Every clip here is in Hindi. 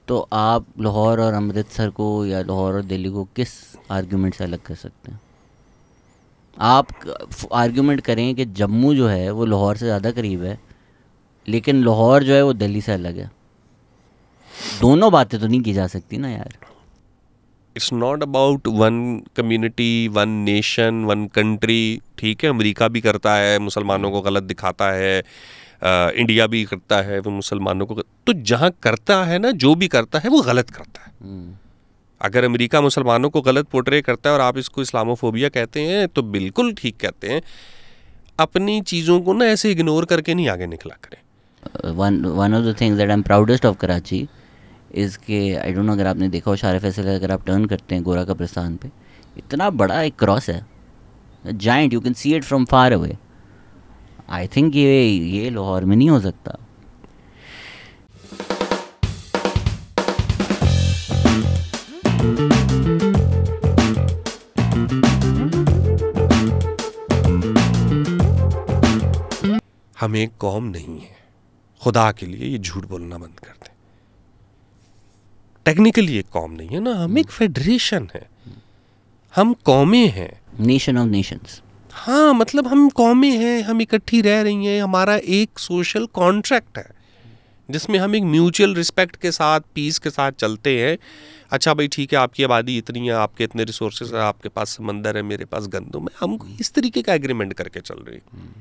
तो आप लाहौर और अमृतसर को या लाहौर और दिल्ली को किस आर्ग्यूमेंट से अलग कर सकते हैं? आप आर्ग्यूमेंट करें कि जम्मू जो है वो लाहौर से ज़्यादा करीब है, लेकिन लाहौर जो है वो दिल्ली से अलग है। दोनों बातें तो नहीं की जा सकती ना यार। It's not about one community, one nation, one country. ठीक है, अमेरिका भी करता है, मुसलमानों को गलत दिखाता है, इंडिया भी करता है वो मुसलमानों को। तो जहाँ करता है ना, जो भी करता है वो गलत करता है। अगर अमेरिका मुसलमानों को गलत पोर्ट्रे करता है और आप इसको इस्लामोफोबिया कहते हैं तो बिल्कुल ठीक कहते हैं। अपनी चीज़ों को ना ऐसे इग्नोर करके नहीं आगे निकला करें। One of the things that I am proudest of Karachi is के, आई डोंट नो अगर आपने देखा हो, शारे फैसल अगर आप टर्न करते हैं गोरा कब्रिस्तान पे, इतना बड़ा एक क्रॉस है, giant, you can see it from far away. I think ये लाहौर में नहीं हो सकता। हम एक कौम नहीं है, खुदा के लिए ये झूठ बोलना बंद कर दें। टेक्निकली एक कौम नहीं है ना, हम एक फेडरेशन है, हम कौमें हैं, नेशन ऑफ नेशंस। हाँ, मतलब हम कौमें हैं, हम इकट्ठी रह रही हैं, हमारा एक सोशल कॉन्ट्रैक्ट है जिसमें हम एक म्यूचुअल रिस्पेक्ट के साथ, पीस के साथ चलते हैं। अच्छा भाई ठीक है, आपकी आबादी इतनी है, आपके इतने रिसोर्सेज है, आपके पास समंदर है, मेरे पास गंदम है, हम इस तरीके का एग्रीमेंट करके चल रहे हैं।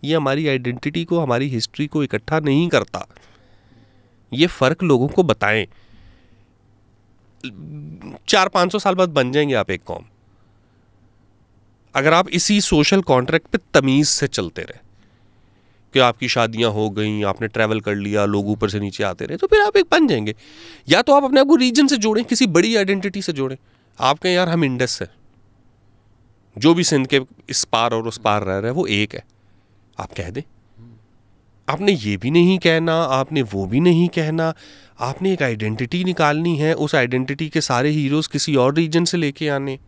ये हमारी आइडेंटिटी को, हमारी हिस्ट्री को इकट्ठा नहीं करता। ये फ़र्क लोगों को बताएं। 400-500 साल बाद बन जाएंगे आप एक कौम, अगर आप इसी सोशल कॉन्ट्रैक्ट पे तमीज़ से चलते रहे कि आपकी शादियां हो गई, आपने ट्रैवल कर लिया, लोग ऊपर से नीचे आते रहे, तो फिर आप एक बन जाएंगे। या तो आप अपने आप को रीजन से जोड़ें, किसी बड़ी आइडेंटिटी से जोड़ें। आप कहें यार हम इंडस है, जो भी सिंध के इस पार और उस पार रह रहा है वो एक है, आप कह दें। आपने ये भी नहीं कहना, आपने वो भी नहीं कहना, आपने एक आइडेंटिटी निकालनी है। उस आइडेंटिटी के सारे हीरोज़ किसी और रीजन से लेके आने,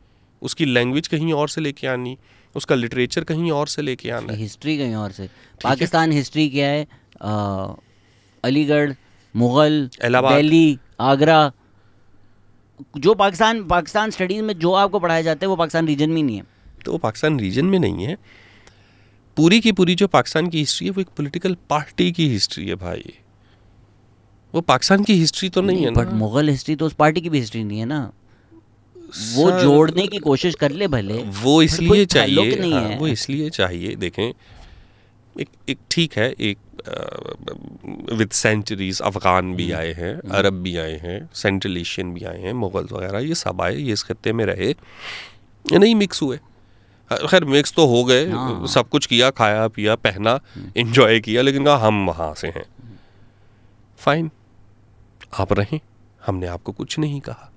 उसकी लैंग्वेज कहीं और से लेके आनी, उसका लिटरेचर कहीं और से लेके आना, हिस्ट्री कहीं और से। पाकिस्तान हिस्ट्री क्या है? अलीगढ़, मुग़ल, दिल्ली, आगरा। जो पाकिस्तान स्टडीज़ में जो आपको पढ़ाया जाता है वो पाकिस्तान रीजन में नहीं है। तो वो पाकिस्तान रीजन में नहीं है। पूरी की पूरी जो पाकिस्तान की हिस्ट्री है वो एक पॉलिटिकल पार्टी की हिस्ट्री है भाई, वो पाकिस्तान की हिस्ट्री तो नहीं है ना। बट मुग़ल हिस्ट्री तो उस पार्टी की भी हिस्ट्री नहीं है ना। वो जोड़ने की कोशिश कर ले भले, वो इसलिए चाहिए, नहीं हाँ, है। वो इसलिए चाहिए। देखें, एक ठीक है, एक विद सेंचुरीज अफगान भी आए हैं, अरब भी आए हैं, सेंट्रल एशियन भी आए हैं, मुगल्स वगैरह ये सब आए, ये इस खत्ते में रहे, नहीं मिक्स हुए। खैर मिक्स तो हो गए, सब कुछ किया, खाया पिया पहना, एंजॉय किया, लेकिन कहा हम वहाँ से हैं। फाइन, आप रहें, हमने आपको कुछ नहीं कहा।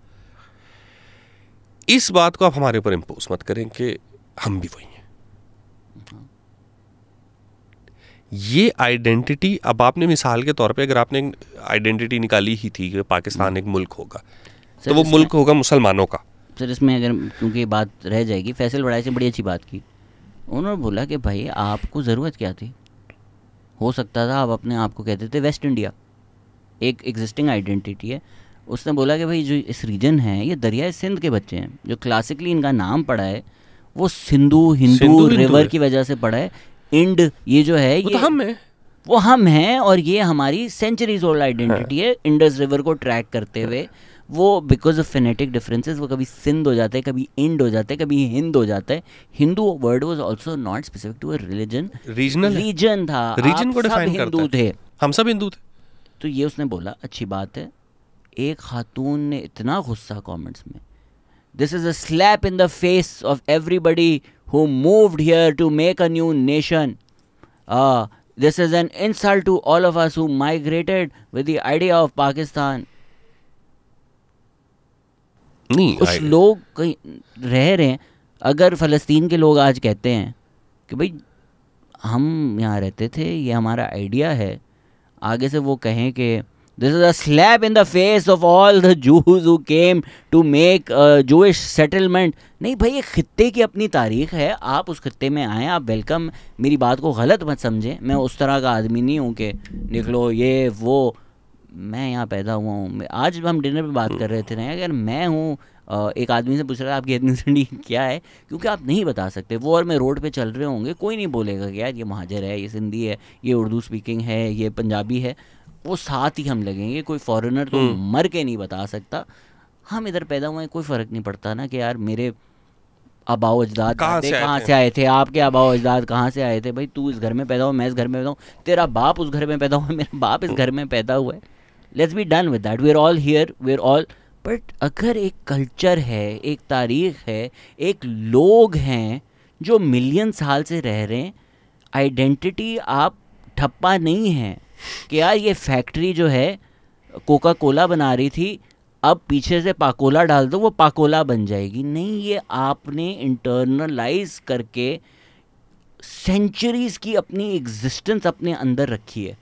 इस बात को आप हमारे ऊपर इम्पोज मत करें कि हम भी वही हैं। ये आइडेंटिटी, अब आपने मिसाल के तौर पे अगर आपने आइडेंटिटी निकाली ही थी कि पाकिस्तान एक मुल्क होगा, तो वो मुल्क होगा मुसलमानों का। सर इसमें अगर, क्योंकि बात रह जाएगी, फैसल बड़ाई से बड़ी अच्छी बात की। उन्होंने बोला कि भाई आपको ज़रूरत क्या थी? हो सकता था आप अपने आप को कहते थे वेस्ट इंडिया, एक एग्जिस्टिंग आइडेंटिटी है। उसने बोला कि भाई जो इस रीजन है ये दरियाए सिंध के बच्चे हैं, जो क्लासिकली इनका नाम पड़ा है वो सिंधु हिंदू रिवर की वजह से पड़ा है। इंड ये जो है ये हम है, वो हम हैं, और ये हमारी सेंचुरीज ओल्ड आइडेंटिटी है। इंडस रिवर को ट्रैक करते हुए वो बिकॉज ऑफ फेनेटिक डिफरेंसेस वो कभी सिंध हो जाता है, कभी इंड हो जाता है, कभी हिंद हो जाता है। Hindu word was also not specific to a religion, region था, रीजन को डिफाइन हिंदू थे, हम सब हिंदू थे। तो ये उसने बोला अच्छी बात है। एक खातून ने इतना गुस्सा कमेंट्स में, this is a slap in the face of everybody who moved here to make a new nation. This is an insult to all of us who migrated with the idea of Pakistan. कुछ लोग कहीं रह रहे हैं, अगर फ़लस्तीन के लोग आज कहते हैं कि भाई हम यहाँ रहते थे, ये हमारा आइडिया है, आगे से वो कहें कि this is a slap in the face of all the Jews who came to make a Jewish settlement. नहीं भाई, ये खित्ते की अपनी तारीख़ है, आप उस खित्ते में आएँ, आप वेलकम। मेरी बात को गलत मत समझें, मैं उस तरह का आदमी नहीं हूँ कि निकलो ये वो। मैं यहाँ पैदा हुआ हूँ, आज हम डिनर पे बात कर रहे थे ना, अगर मैं हूँ एक आदमी से पूछ रहा है आपकी एथनिसिटी क्या है, क्योंकि आप नहीं बता सकते। वो और मैं रोड पे चल रहे होंगे, कोई नहीं बोलेगा कि यार ये महाजर है, ये सिंधी है, ये उर्दू स्पीकिंग है, ये पंजाबी है, वो साथ ही हम लगेंगे। कोई फॉरेनर तो मर के नहीं बता सकता। हम इधर पैदा हुए, कोई फ़र्क नहीं पड़ता ना कि यार मेरे आबाओ अजदाद कहाँ से आए थे, आपके आबाओ अजदाद कहाँ से आए थे। भाई तू इस घर में पैदा हुआ, मैं इस घर में पैदा हूँ, तेरा बाप उस घर में पैदा हुआ, मेरा बाप इस घर में पैदा हुआ है। Let's be done with that, we are all here, we are all. But अगर एक कल्चर है, एक तारीख है, एक लोग हैं जो मिलियन साल से रह रहे हैं, आइडेंटिटी आप ठप्पा नहीं है कि यार ये फैक्ट्री जो है कोका कोला बना रही थी, अब पीछे से पाकोला डाल दो वो पाकोला बन जाएगी। नहीं, ये आपने इंटरनलाइज करके सेंचुरीज की अपनी एग्जिस्टेंस अपने अंदर रखी है।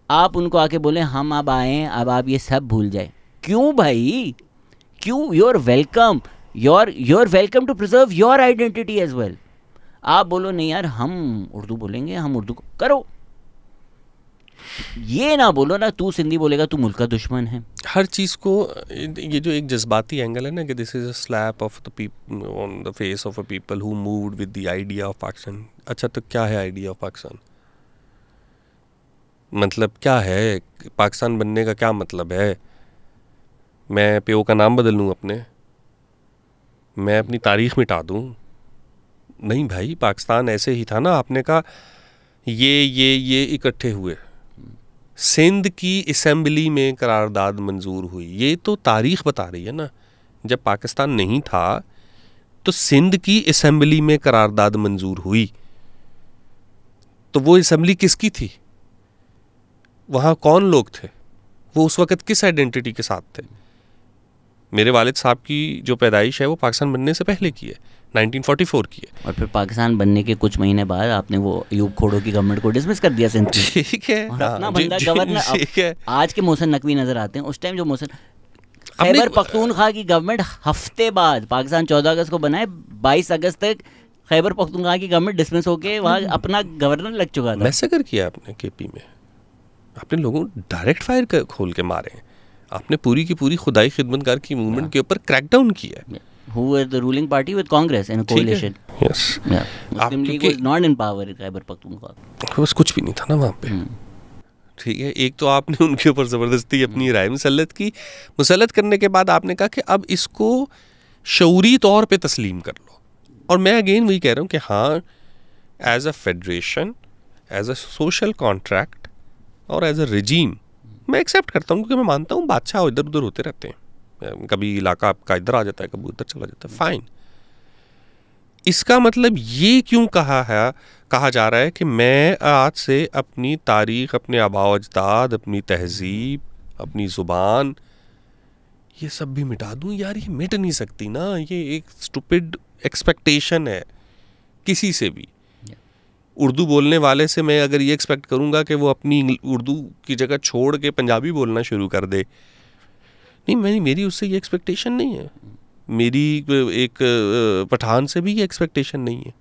आप उनको आके बोले हम अब आए हैं, अब आप ये सब भूल जाए। क्यों भाई, क्यों? You are welcome, you are welcome to preserve your identity as well. आप बोलो नहीं यार हम उर्दू बोलेंगे, हम उर्दू करो, ये ना बोलो ना तू सिंधी बोलेगा तू मुल्क का दुश्मन है। हर चीज़ को ये जो एक जज्बाती एंगल है ना कि this is a slap of the people on the face of a people who moved with the idea of Pakistan. अच्छा तो क्या है आइडिया ऑफ पाकिस्तान? मतलब क्या है पाकिस्तान बनने का? क्या मतलब है? मैं प्यो का नाम बदल लूँ अपने, मैं अपनी तारीख मिटा दूँ? नहीं भाई, पाकिस्तान ऐसे ही था ना। आपने कहा ये इकट्ठे हुए, सिंध की असेंबली में करारदाद मंजूर हुई, ये तो तारीख बता रही है ना। जब पाकिस्तान नहीं था तो सिंध की असेंबली में करारदाद मंजूर हुई, तो वो असेंबली किसकी थी? वहाँ कौन लोग थे? वो उस वक़्त किस आइडेंटिटी के साथ थे? मेरे वालिद साहब की जो पैदाइश है वो पाकिस्तान बनने से पहले की है, 1944 की है। और फिर पाकिस्तान बनने के कुछ महीने बाद आपने वो अयूब खोड़ो की गवर्नमेंट को डिसमिस कर दिया सिंध। ठीक है, अपना बंदा गवर्नर। आज के मोहसिन नकवी नजर आते हैं, उस टाइम जो मोहसिन खैबर पख्तूनख्वा की गवर्नमेंट हफ्ते बाद पाकिस्तान 14 अगस्त को बनाए, 22 अगस्त तक खैबर पख्तूनख्वा की गवर्नमेंट डिसमिस होके वहाँ अपना गवर्नर लग चुका था। मैसेकर किया आपने केपी में, आपने लोगों डायरेक्ट फायर खोल के मारे, आपने पूरी की पूरी खुदाई खिदमतगार की मूवमेंट के ऊपर क्रैकडाउन किया है। Who were the ruling party with Congress in a coalition? Yes. Yeah. Muslim League was not in power in Khyber Pakhtunkhwa. बस कुछ भी नहीं था ना वहाँ पे। ठीक है, एक तो आपने उनके ऊपर ज़बरदस्ती अपनी राय मुसल्लत की, मुसल्लत करने के बाद आपने कहा कि अब इसको शऊरी तौर पे तस्लीम कर लो। और मैं अगेन वही कह रहा हूँ कि हाँ, as a federation, as a social contract और एज अ रिजीम मैं एक्सेप्ट करता हूँ, क्योंकि मैं मानता हूँ बादशाह इधर उधर होते रहते हैं, कभी इलाका आपका इधर आ जाता है, कभी उधर चला जाता है, फाइन। इसका मतलब ये क्यों कहा जा रहा है कि मैं आज से अपनी तारीख, अपने आबाओ अजदाद, अपनी तहजीब, अपनी ज़ुबान, ये सब भी मिटा दूँ? यार ये मिट नहीं सकती ना, ये एक स्टूपिड एक्सपेक्टेशन है किसी से भी। उर्दू बोलने वाले से मैं अगर ये एक्सपेक्ट करूँगा कि वो अपनी उर्दू की जगह छोड़ के पंजाबी बोलना शुरू कर दे, नहीं, मेरी उससे ये एक्सपेक्टेशन नहीं है। मेरी एक पठान से भी ये एक्सपेक्टेशन नहीं है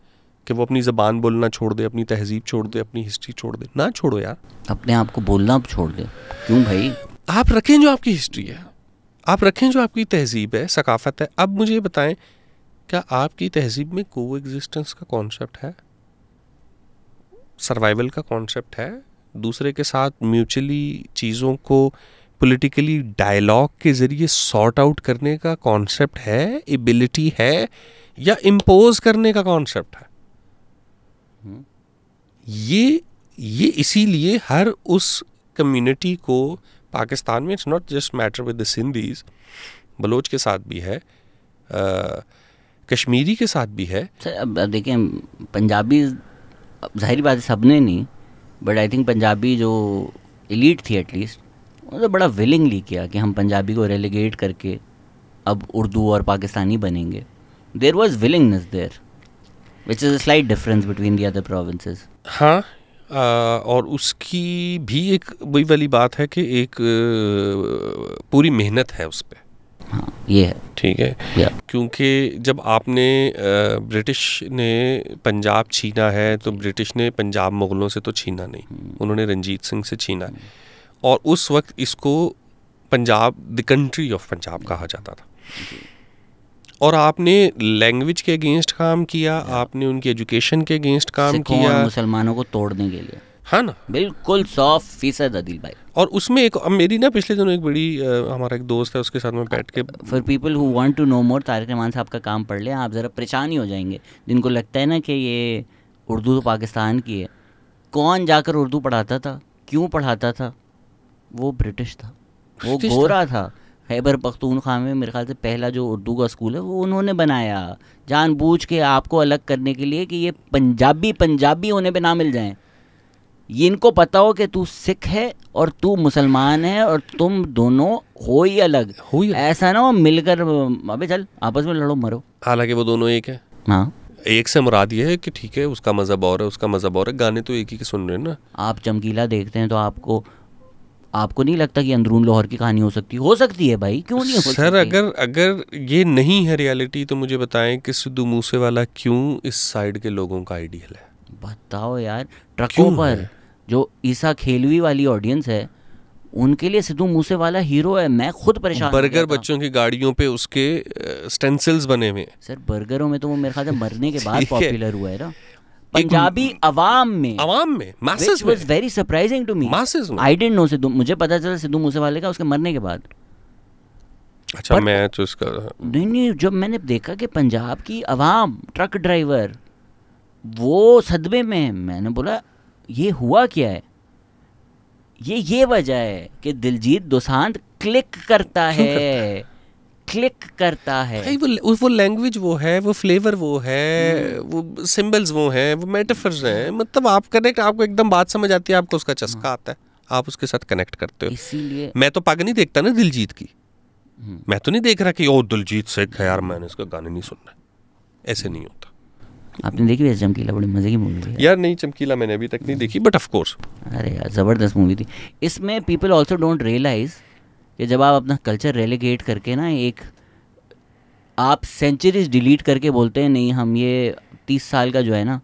कि वो अपनी ज़बान बोलना छोड़ दे, अपनी तहजीब छोड़ दे, अपनी हिस्ट्री छोड़ दे। ना छोड़ो यार, अपने आप को बोलना छोड़ दे। क्यों भाई? आप रखें जो आपकी हिस्ट्री है, आप रखें जो आपकी तहजीब है, सकाफ़त है। अब मुझे बताएं, क्या आपकी तहजीब में को एग्जिस्टेंस का कॉन्सेप्ट है? सर्वाइवल का कॉन्सेप्ट है? दूसरे के साथ म्यूचुअली चीज़ों को पॉलिटिकली डायलॉग के ज़रिए सॉर्ट आउट करने का कॉन्सेप्ट है, एबिलिटी है, या इम्पोज करने का कॉन्सेप्ट है? ये इसीलिए हर उस कम्युनिटी को पाकिस्तान में, it's not just matter with the Sindhis, Baloch के साथ भी है, कश्मीरी के साथ भी है। अब देखें, पंजाबी जाहिर बात है सबने नहीं, बट आई थिंक पंजाबी जो एलीट थी एटलीस्ट, उन्होंने बड़ा विलिंगली किया कि हम पंजाबी को रेलीगेट करके अब उर्दू और पाकिस्तानी बनेंगे। There was willingness there, which is a slight difference between the other provinces. हाँ, और उसकी भी एक वही वाली बात है कि एक पूरी मेहनत है उस पर। हाँ, ये है। ठीक है, क्योंकि जब आपने ब्रिटिश ने पंजाब छीना है तो ब्रिटिश ने पंजाब मुग़लों से तो छीना नहीं, उन्होंने रंजीत सिंह से छीना है। और उस वक्त इसको Punjab, the country of Punjab कहा जाता था। और आपने लैंग्वेज के अगेंस्ट काम किया, आपने उनकी एजुकेशन के अगेंस्ट काम सिखों किया, और मुसलमानों को तोड़ने के लिए। हाँ ना, बिल्कुल 100% आदिल भाई। और उसमें एक मेरी ना पिछले दिनों एक बड़ी हमारा एक दोस्त है, उसके साथ में बैठ के, for people who want to know more, Tariq Rahman साहब का काम पढ़ लें, आप ज़रा परेशान ही हो जाएंगे। जिनको लगता है ना कि ये उर्दू तो पाकिस्तान की है, कौन जाकर उर्दू पढ़ाता था, क्यों पढ़ाता था? वो ब्रिटिश था, वो गोरा था। खैबर पख्तूनख्वा में मेरे ख्याल से पहला जो उर्दू का स्कूल है वो उन्होंने बनाया, जानबूझ के आपको अलग करने के लिए कि ये पंजाबी होने पे ना मिल जाएं। ये इनको पता हो कि तू सिख है और तू मुसलमान है और तुम दोनों हो ही अलग, ऐसा ना हो मिलकर अबे चल आपस में लड़ो मरो। हालांकि वो दोनों एक है। हाँ, एक से मुराद ये है कि ठीक है उसका मज़हब और है, उसका मज़हब और है, गाने तो एक ही के सुन रहे हैं ना। आप चमकीला देखते हैं तो आपको नहीं लगता कि अंदरून लाहौर की कहानी हो सकती है भाई? क्यों नहीं हो सर सकती? अगर ये नहीं है रियलिटी तो मुझे बताएं कि सिद्धू मूसेवाला क्यों इस साइड के लोगों का आइडियल है? बताओ यार, ट्रकों पर जो ईसा खेलवी वाली ऑडियंस है उनके लिए सिद्धू मूसेवाला हीरो है। मैं खुद परेशान हो गया बर्गर था। बच्चों की गाड़ियों पे उसके स्टेंसिल्स बने हुए। सर बर्गरों में तो वो मेरे ख्याल से मरने के बाद पॉपुलर हुआ है ना, पंजाबी अवाम में masses which was very surprising to me. masses में। I didn't know सिद्धू, मुझे पता चला सिद्धू मूसेवाले का उसके मरने के बाद। अच्छा, मैं तो इसका नहीं, जब मैंने देखा कि पंजाब की अवाम, ट्रक ड्राइवर वो सदमे में, मैंने बोला ये हुआ क्या है? ये वजह है कि दिलजीत दोसांझ क्लिक करता है। भाई वो लैंग्वेज वो है, वो फ्लेवर वो है, वो सिंबल्स वो हैं, वो मेटाफर्स हैं, मतलब आप कनेक्ट, आपको एकदम बात समझ आती है, आपको उसका चस्का आता है, आप उसके साथ कनेक्ट करते हो। इसीलिए मैं तो पागल नहीं देखता ना दिलजीत की, मैं तो नहीं देख रहा कि ओ दिलजीत सिख है यार मैंने इसका गाने नहीं सुनना, ऐसे नहीं होता। आपने देखी वैसे चमकीला? बड़ी मजे की मूवी है यार। नहीं, चमकीला मैंने अभी तक नहीं देखी, बट ऑफ कोर्स अरे यार ज़बरदस्त मूवी थी। इसमें पीपल ऑल्सो डोंट रियलाइज कि जब आप अपना कल्चर रेलीगेट करके ना, एक आप सेंचुरीज डिलीट करके बोलते हैं नहीं हम ये 30 साल का जो है ना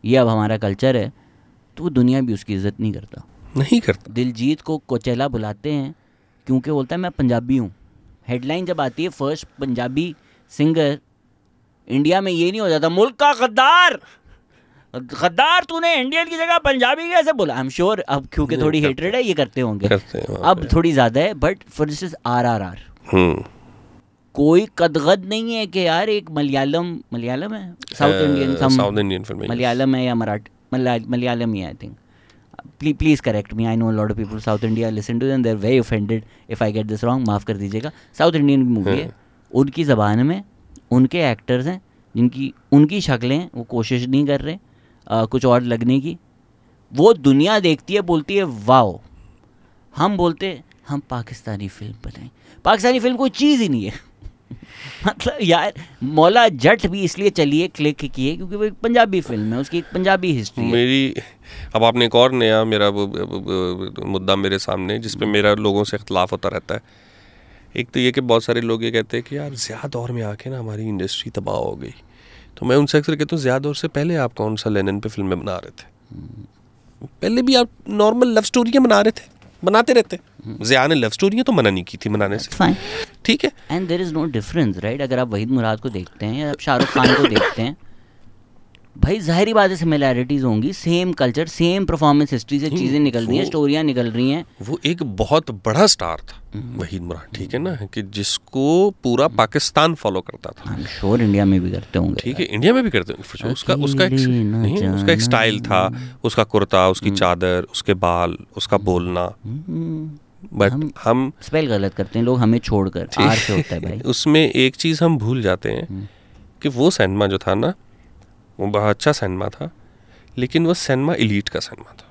ये अब हमारा कल्चर है, तो वो दुनिया भी उसकी इज्जत नहीं करता। दिलजीत को कोचेला बुलाते हैं क्योंकि बोलता है मैं पंजाबी हूँ। हेडलाइन जब आती है फर्स्ट पंजाबी सिंगर इंडिया में, ये नहीं हो जाता मुल्क का गद्दार तूने इंडियन की जगह पंजाबी कैसे बोला? आई एम श्योर अब क्योंकि थोड़ी हेट्रेड है ये करते होंगे, अब थोड़ी ज़्यादा है। बट फॉर इंस्टेंस RRR कोई कदगद नहीं है कि यार एक मलयालम है, साउथ इंडियन फिल्म, मलयालम है या मलयालम ही, I think, please correct me, I know lot of people South India listen to them, they are very offended if I get this wrong, माफ़ कर दीजिएगा। साउथ इंडियन की मूवी है, उनकी ज़बान में उनके एक्टर्स हैं जिनकी उनकी शक्लें वो कोशिश नहीं कर रहे कुछ और लगने की, वो दुनिया देखती है, बोलती है वाओ। हम बोलते हम पाकिस्तानी फिल्म बनाएं, पाकिस्तानी फिल्म कोई चीज़ ही नहीं है। मतलब यार मौला जट भी इसलिए चलिए क्लिक की है क्योंकि वो एक पंजाबी फिल्म है, उसकी एक पंजाबी हिस्ट्री है। मेरी अब आपने एक और नया मेरा मुद्दा मेरे सामने जिस पे मेरा लोगों से इख्तलाफ होता रहता है। एक तो ये कि बहुत सारे लोग ये कहते हैं कि यार ज़्यादा दौर में आके ना हमारी इंडस्ट्री तबाह हो गई, तो मैं उनसे अक्सर कहता हूँ ज़्यादा दौर से पहले आप कौन सा लेनिन पे फिल्में बना रहे थे? पहले भी आप नॉर्मल लव स्टोरियाँ बनाते रहते। ज़िया ने लव स्टोरियाँ तो मना नहीं की थी बनाने से, ठीक है। And there is no difference, right? अगर आप वहीद मुराद को देखते हैं या आप शाहरुख खान को देखते हैं, भाई जाहिर बात है सिमिलैरिटीज़ होंगी, same culture, same performance history से चीज़ें निकल रही हैं, स्टोरियाँ निकल रही हैं। वो एक बहुत बड़ा स्टार था वहीद मुराद, ठीक है ना, कि जिसको पूरा पाकिस्तान फॉलो करता था। आई एम श्योर इंडिया में भी करते होंगे, ठीक है, इंडिया में भी करते होंगे। उसका एक स्टाइल था, उसका कुर्ता, उसकी चादर, उसके बाल, उसका बोलना। बट हम स्पेल गलत करते हैं लोग, हमें छोड़कर आर से होता है भाई। उसमें एक चीज़ हम भूल जाते हैं कि वो सिनेमा जो था ना वो बहुत अच्छा सिनेमा था, लेकिन वो सिनेमा एलीट का सिनेमा था।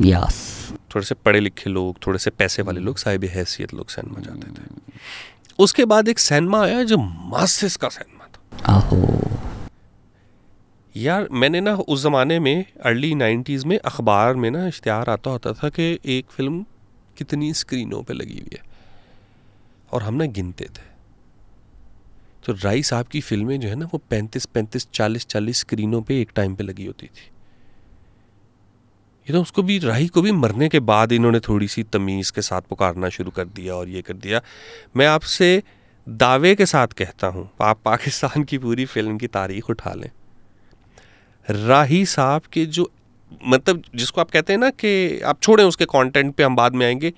यस, थोड़े से पढ़े लिखे लोग, थोड़े से पैसे वाले लोग, साहिब हैसियत लोग सिनेमा जाते थे। उसके बाद एक सिनेमा आया जो मासेस का सिनेमा था। आहो यार, मैंने ना उस ज़माने में अर्ली 90s में अखबार में ना इश्तिहार आता होता था कि एक फ़िल्म कितनी स्क्रीनों पे लगी हुई है, और हम ना गिनते थे। तो राई साहब की फिल्में जो है ना वो 35, 40 स्क्रीनों पे एक टाइम पे लगी होती थी। ये तो उसको भी, राही को भी मरने के बाद इन्होंने थोड़ी सी तमीज़ के साथ पुकारना शुरू कर दिया और ये कर दिया। मैं आपसे दावे के साथ कहता हूँ, आप पाकिस्तान की पूरी फिल्म की तारीख उठा लें, राही साहब के जो मतलब जिसको आप कहते हैं ना कि आप छोड़ें उसके कंटेंट पे, हम बाद में आएंगे,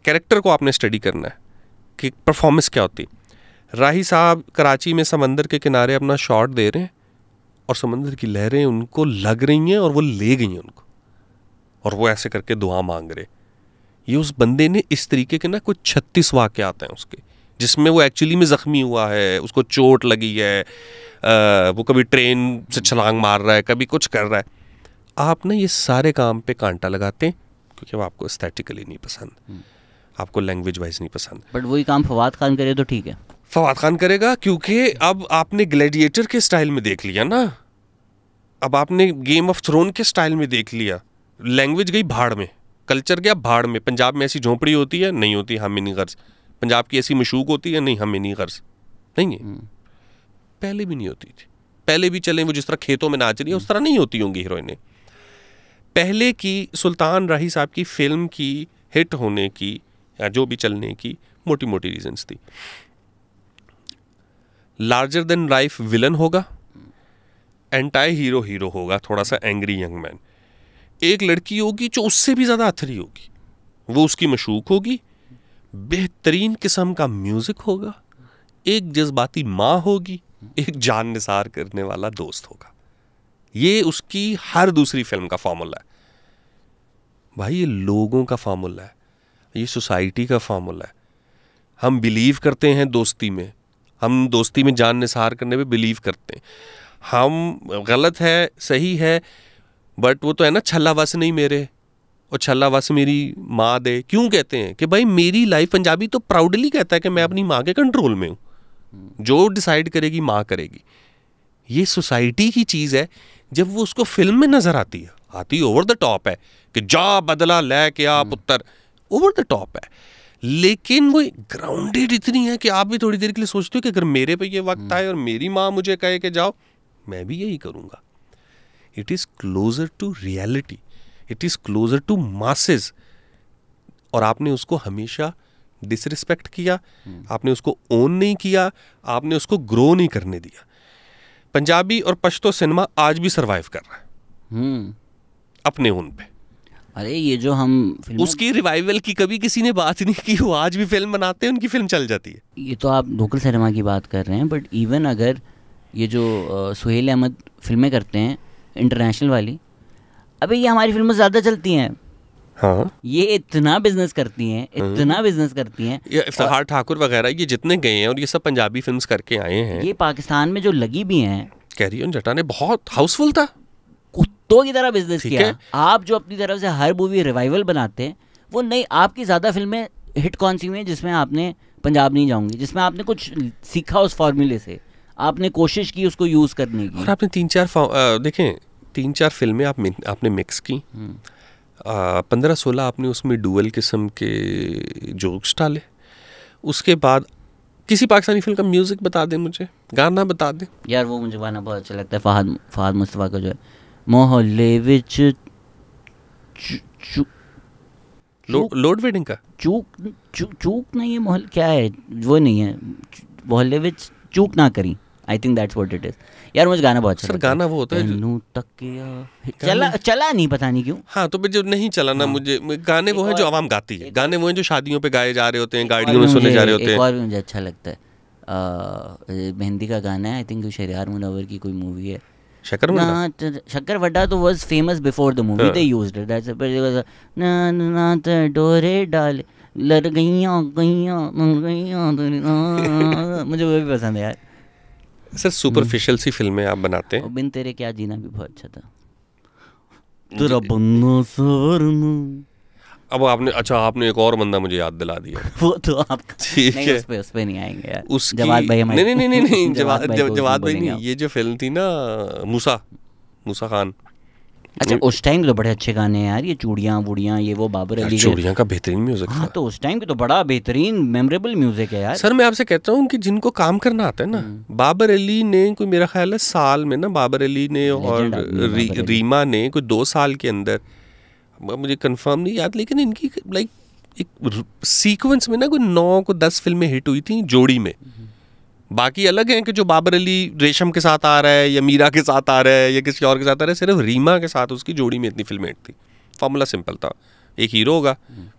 कैरेक्टर को आपने स्टडी करना है कि परफॉर्मेंस क्या होती। राही साहब कराची में समंदर के किनारे अपना शॉट दे रहे हैं और समंदर की लहरें उनको लग रही हैं और वो ले गई हैं उनको, और वो ऐसे करके दुआ मांग रहे। ये उस बंदे ने इस तरीके के ना कुछ 36 वाक़यात हैं उसके, जिसमें वो एक्चुअली में ज़ख्मी हुआ है, उसको चोट लगी है, वो कभी ट्रेन से छलांग मार रहा है, कभी कुछ कर रहा है। आप ना ये सारे काम पे कांटा लगाते हैं क्योंकि वो आपको एस्थेटिकली नहीं पसंद, आपको लैंग्वेज वाइज नहीं पसंद। बट वही काम फवाद खान करे तो ठीक है। फवाद खान करेगा क्योंकि अब आपने ग्लैडिएटर के स्टाइल में देख लिया ना, अब आपने गेम ऑफ थ्रोन के स्टाइल में देख लिया, लैंग्वेज गई भाड़ में, कल्चर गया भाड़ में। पंजाब में ऐसी झोंपड़ी होती है, नहीं होती, हमें नहीं गर्ज। पंजाब की ऐसी मशूक होती है, नहीं, हमें नहीं गर्ज, नहीं है। पहले भी नहीं होती थी, पहले भी चले वो जिस तरह खेतों में नाच रही है उस तरह नहीं होती होंगी हीरोइनें। पहले की सुल्तान राही साहब की फिल्म की हिट होने की या जो भी चलने की मोटी मोटी रीजंस थी। लार्जर देन लाइफ विलन होगा, एंटाई हीरो हीरो होगा, थोड़ा सा एंग्री यंग मैन। एक लड़की होगी जो उससे भी ज़्यादा अथरी होगी, वो उसकी मशूक होगी, बेहतरीन किस्म का म्यूज़िक होगा, एक जज्बाती माँ होगी, एक जान निसार करने वाला दोस्त होगा। ये उसकी हर दूसरी फिल्म का फार्मूला है भाई, ये लोगों का फार्मूला है, ये सोसाइटी का फार्मूला है। हम बिलीव करते हैं दोस्ती में, हम दोस्ती में जान निसार करने पे बिलीव करते हैं। हम गलत है सही है, बट वो तो है ना, छल्ला वस नहीं मेरे और छल्ला वस मेरी माँ दे। क्यों कहते हैं कि भाई मेरी लाइफ, पंजाबी तो प्राउडली कहता है कि मैं अपनी माँ के कंट्रोल में हूँ, जो डिसाइड करेगी माँ करेगी। ये सोसाइटी की चीज़ है। जब वो उसको फिल्म में नजर आती है ओवर द टॉप है कि जा बदला ले के आ पुत्र, ओवर द टॉप है, लेकिन वो ग्राउंडेड इतनी है कि आप भी थोड़ी देर के लिए सोचते हो कि अगर मेरे पे ये वक्त आए और मेरी माँ मुझे कहे कि जाओ, मैं भी यही करूँगा। It is closer to reality, it is closer to masses. और आपने उसको हमेशा डिसरिस्पेक्ट किया, आपने उसको ओन नहीं किया, आपने उसको ग्रो नहीं करने दिया। पंजाबी और पश्तो सिनेमा आज भी सरवाइव कर रहा है अपने उन पे। अरे ये जो हम उसकी रिवाइवल की कभी किसी ने बात नहीं की, वो आज भी फिल्म बनाते हैं, उनकी फिल्म चल जाती है। ये तो आप लोकल सिनेमा की बात कर रहे हैं, बट इवन अगर ये जो सुहेल अहमद फिल्में करते हैं इंटरनेशनल वाली, अबे ये हमारी फिल्में ज़्यादा चलती हैं। हाँ, ये इतना बिजनेस करती हैं, इतना बिजनेस करती हैं। ये इफ्तिखार ठाकुर वगैरह ये जितने गए हैं और ये सब पंजाबी फिल्म्स करके आए हैं। ये पाकिस्तान में जो लगी भी हैं, कैरी ऑन जटा ने बहुत हाउसफुल था, कुत्तों की तरह बिजनेस किया। आप जो अपनी तरफ से हर मूवी रिवाइवल बनाते हैं, वो नहीं, आपकी ज़्यादा फिल्में हिट कौन सी हुई हैं जिसमें आपने पंजाब नहीं जाऊंगी, जिसमें आपने कुछ सीखा उस फार्मूले से, आपने कोशिश की उसको यूज़ करने की। और आपने 3-4 फिल्में आपने मिक्स की, 15-16 आपने उसमें डुअल किस्म के जोक्स डाले। उसके बाद किसी पाकिस्तानी फिल्म का म्यूज़िक बता दें मुझे, गाना बता दें यार। वो मुझे गाना बहुत अच्छा लगता है, फहाद मुस्तफ़ा का जो है मोहल्ले विच लोड वेडिंग का चूक नहीं है, मोहल्ले क्या है वो नहीं है, मोहल्ले विच चूक ना करी, I think that's what it is. यार मुझे गाना बहुत अच्छा लगता है। गाना वो होता है चला नहीं, पता नहीं क्यों। हाँ, तो जो नहीं चला ना, मुझे गाने वो हैं जो आवाम गाती है, गाने वो हैं जो शादियों पे गाए जा रहे होते हैं, गाड़ियों में सुने जा रहे होते हैं। एक और भी मुझे अच्छा लगता है, मेहंदी का गाना है, आई थिंक शहरियार मुनव्वर की कोई मूवी है, शक्कर वड्डा तो was famous before the movie, they used it, that's ना ना डोरे डाल लड़ गईयां मुझे वो भी पसंद है यार। सर सुपरफिशियल सी फिल्में आप बनाते हैं। बिन तेरे क्या जीना भी बहुत अच्छा था, तेरा बन्ना सवरना। अब आपने एक और बंदा मुझे याद दिला दिया। वो तो आप ठीक है, उस पे नहीं आएंगे यार। जवाद भाई नहीं, जवाद भाई नहीं। ये जो फिल्म थी ना मूसा खान, अच्छा उस टाइम के तो बड़े अच्छे गाने हैं यार, ये चूड़ियाँ वूड़ियाँ, ये वो बाबर अली के। चूड़ियाँ का बेहतरीन म्यूजिक हाँ था। तो उस टाइम के तो बड़ा बेहतरीन मेमोरेबल म्यूजिक है यार। सर मैं आपसे कहता हूँ कि जिनको काम करना आता है ना, बाबर अली ने कोई मेरा ख्याल है साल में ना, बाबर अली ने और रीमा ने कोई 2 साल के अंदर, मुझे कंफर्म नहीं याद, लेकिन इनकी लाइक एक सीक्वेंस में ना कोई 9 को 10 फिल्में हिट हुई थी जोड़ी में। बाकी अलग हैं कि जो बाबर अली रेशम के साथ आ रहा है या मीरा के साथ आ रहा है या किसी और के साथ आ रहा है, सिर्फ रीमा के साथ उसकी जोड़ी में इतनी फिल्में हिट थी। फॉर्मूला सिंपल था, एक हीरो होगा,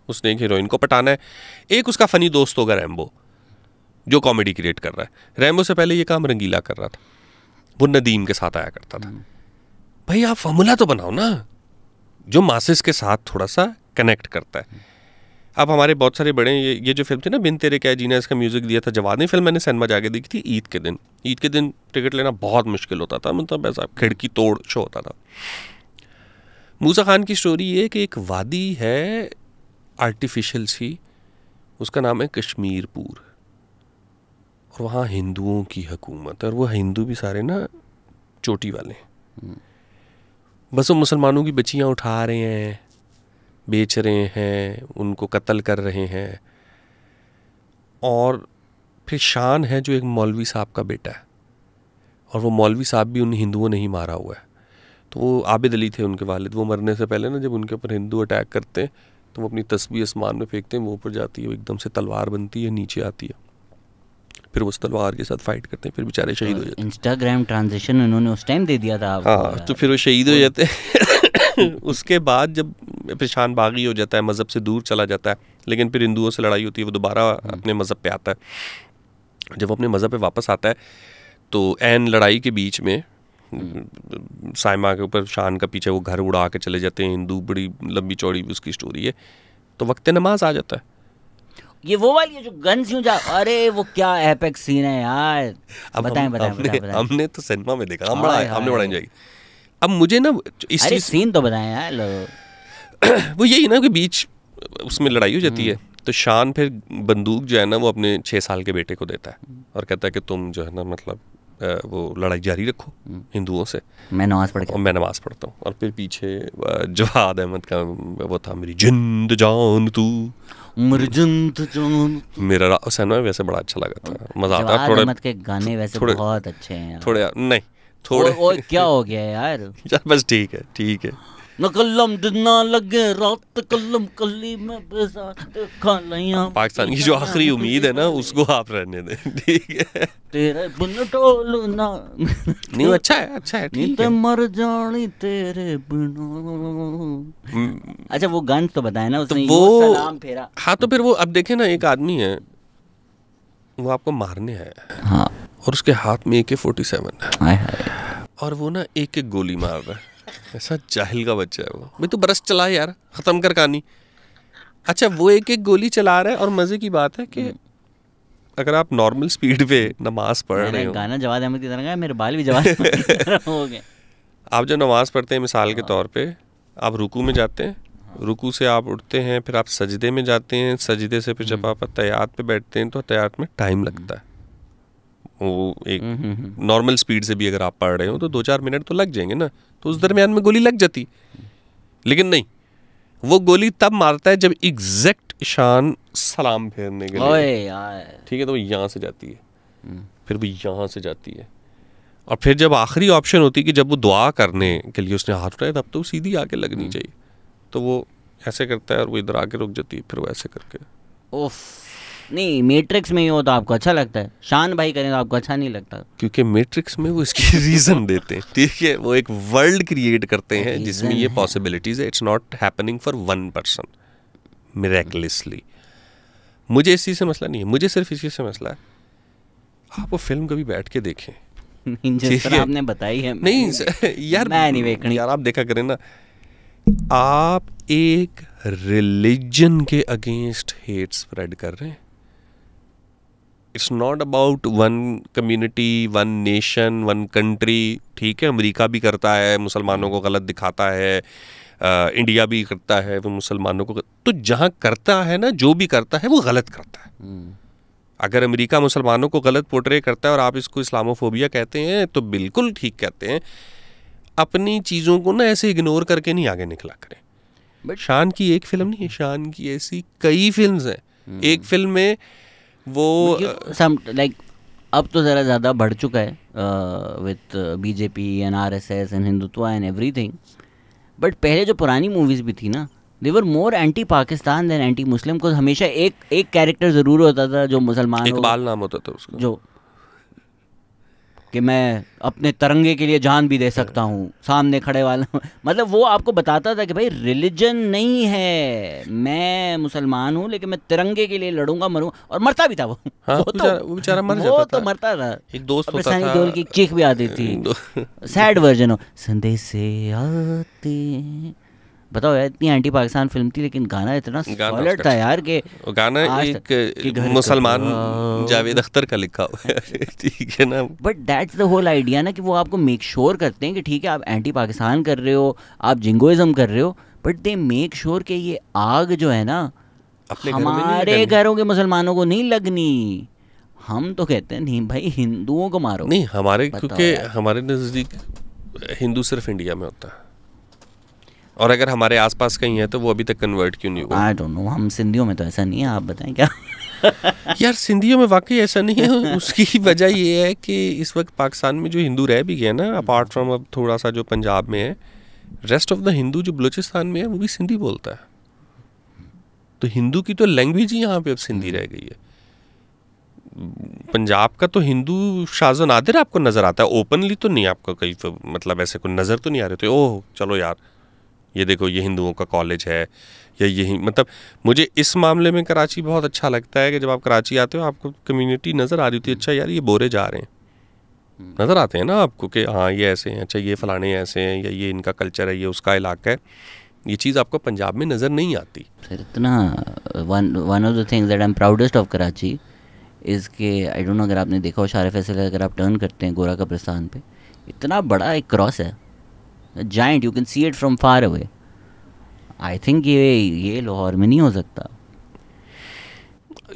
उसने एक हीरोइन को पटाना है, एक उसका फनी दोस्त होगा रैम्बो जो कॉमेडी क्रिएट कर रहा है। रैम्बो से पहले ये काम रंगीला कर रहा था, वो नदीम के साथ आया करता था। भाई आप फॉर्मूला तो बनाओ ना जो मासेस के साथ थोड़ा सा कनेक्ट करता है। अब हमारे बहुत सारे बड़े ये जो फिल्म थी ना बिन तेरे क्या जीना, इसका म्यूजिक दिया था जवाद ने। फिल्म मैंने सिनेमा जाके देखी थी ईद के दिन। ईद के दिन टिकट लेना बहुत मुश्किल होता था, मतलब ऐसा खिड़की तोड़ शो होता था। मूसा खान की स्टोरी ये कि एक वादी है आर्टिफिशियल सी, उसका नाम है कश्मीरपुर, और वहाँ हिंदुओं की हुकूमत है, और वो हिंदू भी सारे ना चोटी वाले हैं। बस वो मुसलमानों की बच्चियाँ उठा रहे हैं, बेच रहे हैं, उनको कत्ल कर रहे हैं। और फिर शान है जो एक मौलवी साहब का बेटा है, और वो मौलवी साहब भी उन हिंदुओं ने ही मारा हुआ है। तो वो आबिद अली थे उनके वालिद, वो मरने से पहले ना जब उनके ऊपर हिंदू अटैक करते हैं तो वो अपनी तस्बीह आसमान में फेंकते हैं, वो ऊपर जाती है, वो एकदम से तलवार बनती है, नीचे आती है, फिर उस तलवार के साथ फाइट करते हैं, फिर बेचारे शहीद हो जाते हैं। इंस्टाग्राम ट्रांजिशन उन्होंने उस टाइम दे दिया था आपको। हाँ तो फिर वो शहीद हो जाते हैं। उसके बाद जब पेशान बागी हो जाता है, मज़हब से दूर चला जाता है, लेकिन फिर हिंदुओं से लड़ाई होती है, वो दोबारा अपने मज़हब पे आता है। जब वो अपने मज़हब पे वापस आता है तो ऐन लड़ाई के बीच में साइमा के ऊपर शान का पीछे वो घर उड़ा के चले जाते हैं हिंदू, बड़ी लंबी चौड़ी उसकी स्टोरी है। तो वक्त नमाज आ जाता है। ये वो वाली है जो गन्स यूं जा, अरे वो क्या एपिक सीन है यार। बताएं। हमने तो सिनेमा में देखा, हमने बड़ा एंजॉय किया। अब मुझे ना इस चीज सीन तो बताएं यार। वो यही ना कि बीच उसमें लड़ाई हो जाती है, तो शान फिर बंदूक जो है ना वो अपने 6 साल के बेटे को देता है और कहता है कि तुम जो है ना मतलब वो लड़ाई जारी रखो हिंदुओं से, मैं नमाज पढ़ता हूँ। और फिर पीछे जवाद अहमद का वो था, मेरी जिंद जान तू, मेरा सिनेमा वैसे बड़ा अच्छा लगा था, मजा आता है। जवाद अहमद के गाने वैसे बहुत अच्छे हैं। थोड़े क्या हो गया यार बस ठीक है। न कलम ना लगे रात कलम कली में पाकिस्तान की जो आखिरी उम्मीद है ना उसको आप रहने दें, ठीक है। तेरे बिन टोलना नहीं अच्छा है ठीक है। मर जानी तेरे बिना। अच्छा वो गन तो बताया ना उसने, वो सलाम फेरा। हाँ तो फिर वो अब देखे ना, एक आदमी है वो आपको मारने आया, हाँ, और उसके हाथ में AK-47 है, और वो ना एक गोली मार रहा है। ऐसा जाहिल का बच्चा है वो। भाई तू बरस चला यार, खत्म कर कहानी। अच्छा वो एक गोली चला रहा है, और मजे की बात है कि अगर आप नॉर्मल स्पीड पे नमाज पढ़ रहे हो, गाना जवाद अहमद की तरह, मेरे बाल भी जवाद अहमद की तरह हो गए। आप जब नमाज पढ़ते हैं मिसाल के तौर पे, आप रुकू में जाते हैं, रुकू से आप उठते हैं, फिर आप सजदे में जाते हैं, सजदे से फिर जब आप तहय्यात पे बैठते हैं तो तहय्यात में टाइम लगता है। वो एक नॉर्मल स्पीड से भी अगर आप पढ़ रहे हो तो 2-4 मिनट तो लग जाएंगे ना, तो उस दरमियान में गोली लग जाती। लेकिन नहीं, वो गोली तब मारता है जब एग्जैक्ट शान सलाम फेरने के लिए, ठीक है, तो वो यहाँ से जाती है, फिर वो यहाँ से जाती है, और फिर जब आखिरी ऑप्शन होती है कि जब वो दुआ करने के लिए उसने हाथ उठाया, तब तो सीधी आके लगनी चाहिए, तो वो ऐसे करता है और वो इधर आके रुक जाती है, फिर वो ऐसे करके। नहीं, मैट्रिक्स में ही हो तो आपको अच्छा लगता है, शान भाई करें तो आपको अच्छा नहीं लगता, क्योंकि मैट्रिक्स में वो इसकी रीजन देते हैं, ठीक है, वो एक वर्ल्ड क्रिएट करते हैं जिसमें ये पॉसिबिलिटीज है। It's not happening for one person miraculously. मुझे इस चीज़ से मसला नहीं है, मुझे सिर्फ इस चीज़ से मसला है, आप वो फिल्म कभी बैठ के देखें। जिस तरह आपने बताई है, नहीं यार, मैं नहीं देखनी यार, आप देखा करें ना, आप एक रिलीजन के अगेंस्ट हेट स्प्रेड कर रहे हैं। It's not about one community, one nation, one country, ठीक है। अमेरिका भी करता है, मुसलमानों को गलत दिखाता है, इंडिया भी करता है, वो मुसलमानों को, तो जहाँ करता है ना, जो भी करता है वो गलत करता है। अगर अमेरिका मुसलमानों को गलत पोर्ट्रे करता है और आप इसको इस्लामोफोबिया कहते हैं तो बिल्कुल ठीक कहते हैं। अपनी चीज़ों को ना ऐसे इग्नोर करके नहीं आगे निकला करें। But- शान की एक फिल्म नहीं है, शान की ऐसी कई फिल्म्स हैं। एक फिल्म में वो लाइक अब तो ज़रा ज़्यादा बढ़ चुका है with BJP and RSS and Hindutva and everything, but पहले जो पुरानी मूवीज़ भी थी ना, they were more anti Pakistan than anti Muslim. को हमेशा एक कैरेक्टर ज़रूर होता था जो मुसलमान हो, इकबाल नाम होता था उसका, जो कि मैं अपने तिरंगे के लिए जान भी दे सकता हूँ, सामने खड़े वाला मतलब वो आपको बताता था कि भाई रिलीजन नहीं है, मैं मुसलमान हूँ लेकिन मैं तिरंगे के लिए लड़ूंगा, मरूंगा, और मरता भी था वो। हाँ, वो बेचारा मर जाता था। तो मरता था। एक दोस्त होता सनी था, देओल की चीख भी आती थी, सैड वर्जन हो, संदेश से आते हैं। बताओ यार, इतनी एंटी पाकिस्तान फिल्म थी लेकिन गाना इतना सॉलिड था यार कि गाना एक मुसलमान जावेद अख्तर का लिखा हुआ है, ठीक है ना। But that's the whole idea ना, कि वो आपको मेक श्योर करते हैं कि ठीक है आप एंटी पाकिस्तान कर रहे हो, आप जिंगोइज्म कर रहे हो, बट दे मेक श्योर कि ये आग जो है ना हमारे घरों के मुसलमानों को नहीं लगनी। हम तो कहते हैं नहीं भाई, हिंदुओं को मारो। नहीं हमारे, क्योंकि हमारे नज़दीक हिंदू सिर्फ इंडिया में होता है, और अगर हमारे आसपास कहीं है तो वो अभी तक कन्वर्ट क्यों नहीं हुआ? आई डोंट नो, हम सिंधियों में तो ऐसा नहीं है, आप बताएं क्या? यार सिंधियों में वाकई ऐसा नहीं है। उसकी वजह ये है कि इस वक्त पाकिस्तान में जो हिंदू रह भी गए ना, अपार्ट फ्रॉम अब थोड़ा सा जो पंजाब में है, रेस्ट ऑफ द हिंदू जो बलूचिस्तान में है वो भी सिंधी बोलता है। तो हिंदू की तो लैंग्वेज ही यहाँ पे अब सिंधी रह गई है। पंजाब का तो हिंदू शाज़ो नादिर आपको नज़र आता है, ओपनली तो नहीं आपको कहीं, मतलब ऐसे कोई नज़र तो नहीं आ रहे। तो ओह चलो यार ये देखो ये हिंदुओं का कॉलेज है, या यही, मतलब मुझे इस मामले में कराची बहुत अच्छा लगता है कि जब आप कराची आते हो आपको कम्युनिटी नज़र आ रही होती है। अच्छा यार ये बोरे जा रहे हैं, नज़र आते हैं ना आपको कि हाँ ये ऐसे हैं, अच्छा ये फलाने ऐसे हैं, या ये इनका कल्चर है, ये उसका इलाका है। ये चीज़ आपको पंजाब में नज़र नहीं आती। सर इतना one of the things that I am proudest of Karachi is के, आई डोंट नो अगर आपने देखा हो शारे फैसल, अगर आप टर्न करते हैं गोरा कब्रिस्तान पे, इतना बड़ा एक क्रॉस है, giant, you can see it from far away. I think ये लाहौर में नहीं हो सकता।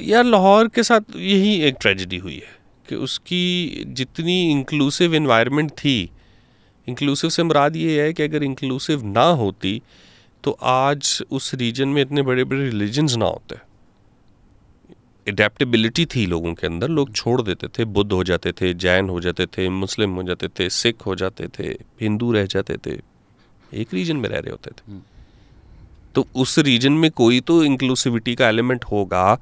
यार लाहौर के साथ यही एक ट्रेजेडी हुई है कि उसकी जितनी इंक्लूसिव इन्वायरमेंट थी, इंक्लूसिव से मुराद ये है कि अगर इंक्लूसिव ना होती तो आज उस रीजन में इतने बड़े बड़े रिलीजन्स ना होते। एडेप्टेबिलिटी थी लोगों के अंदर, लोग छोड़ देते थे, बुद्ध हो जाते थे, जैन हो जाते थे, मुस्लिम हो जाते थे, सिख हो जाते थे, हिंदू रह जाते थे, एक रीजन में रह रहे होते थे। तो उस रीजन में कोई तो इंक्लूसिविटी का एलिमेंट होगा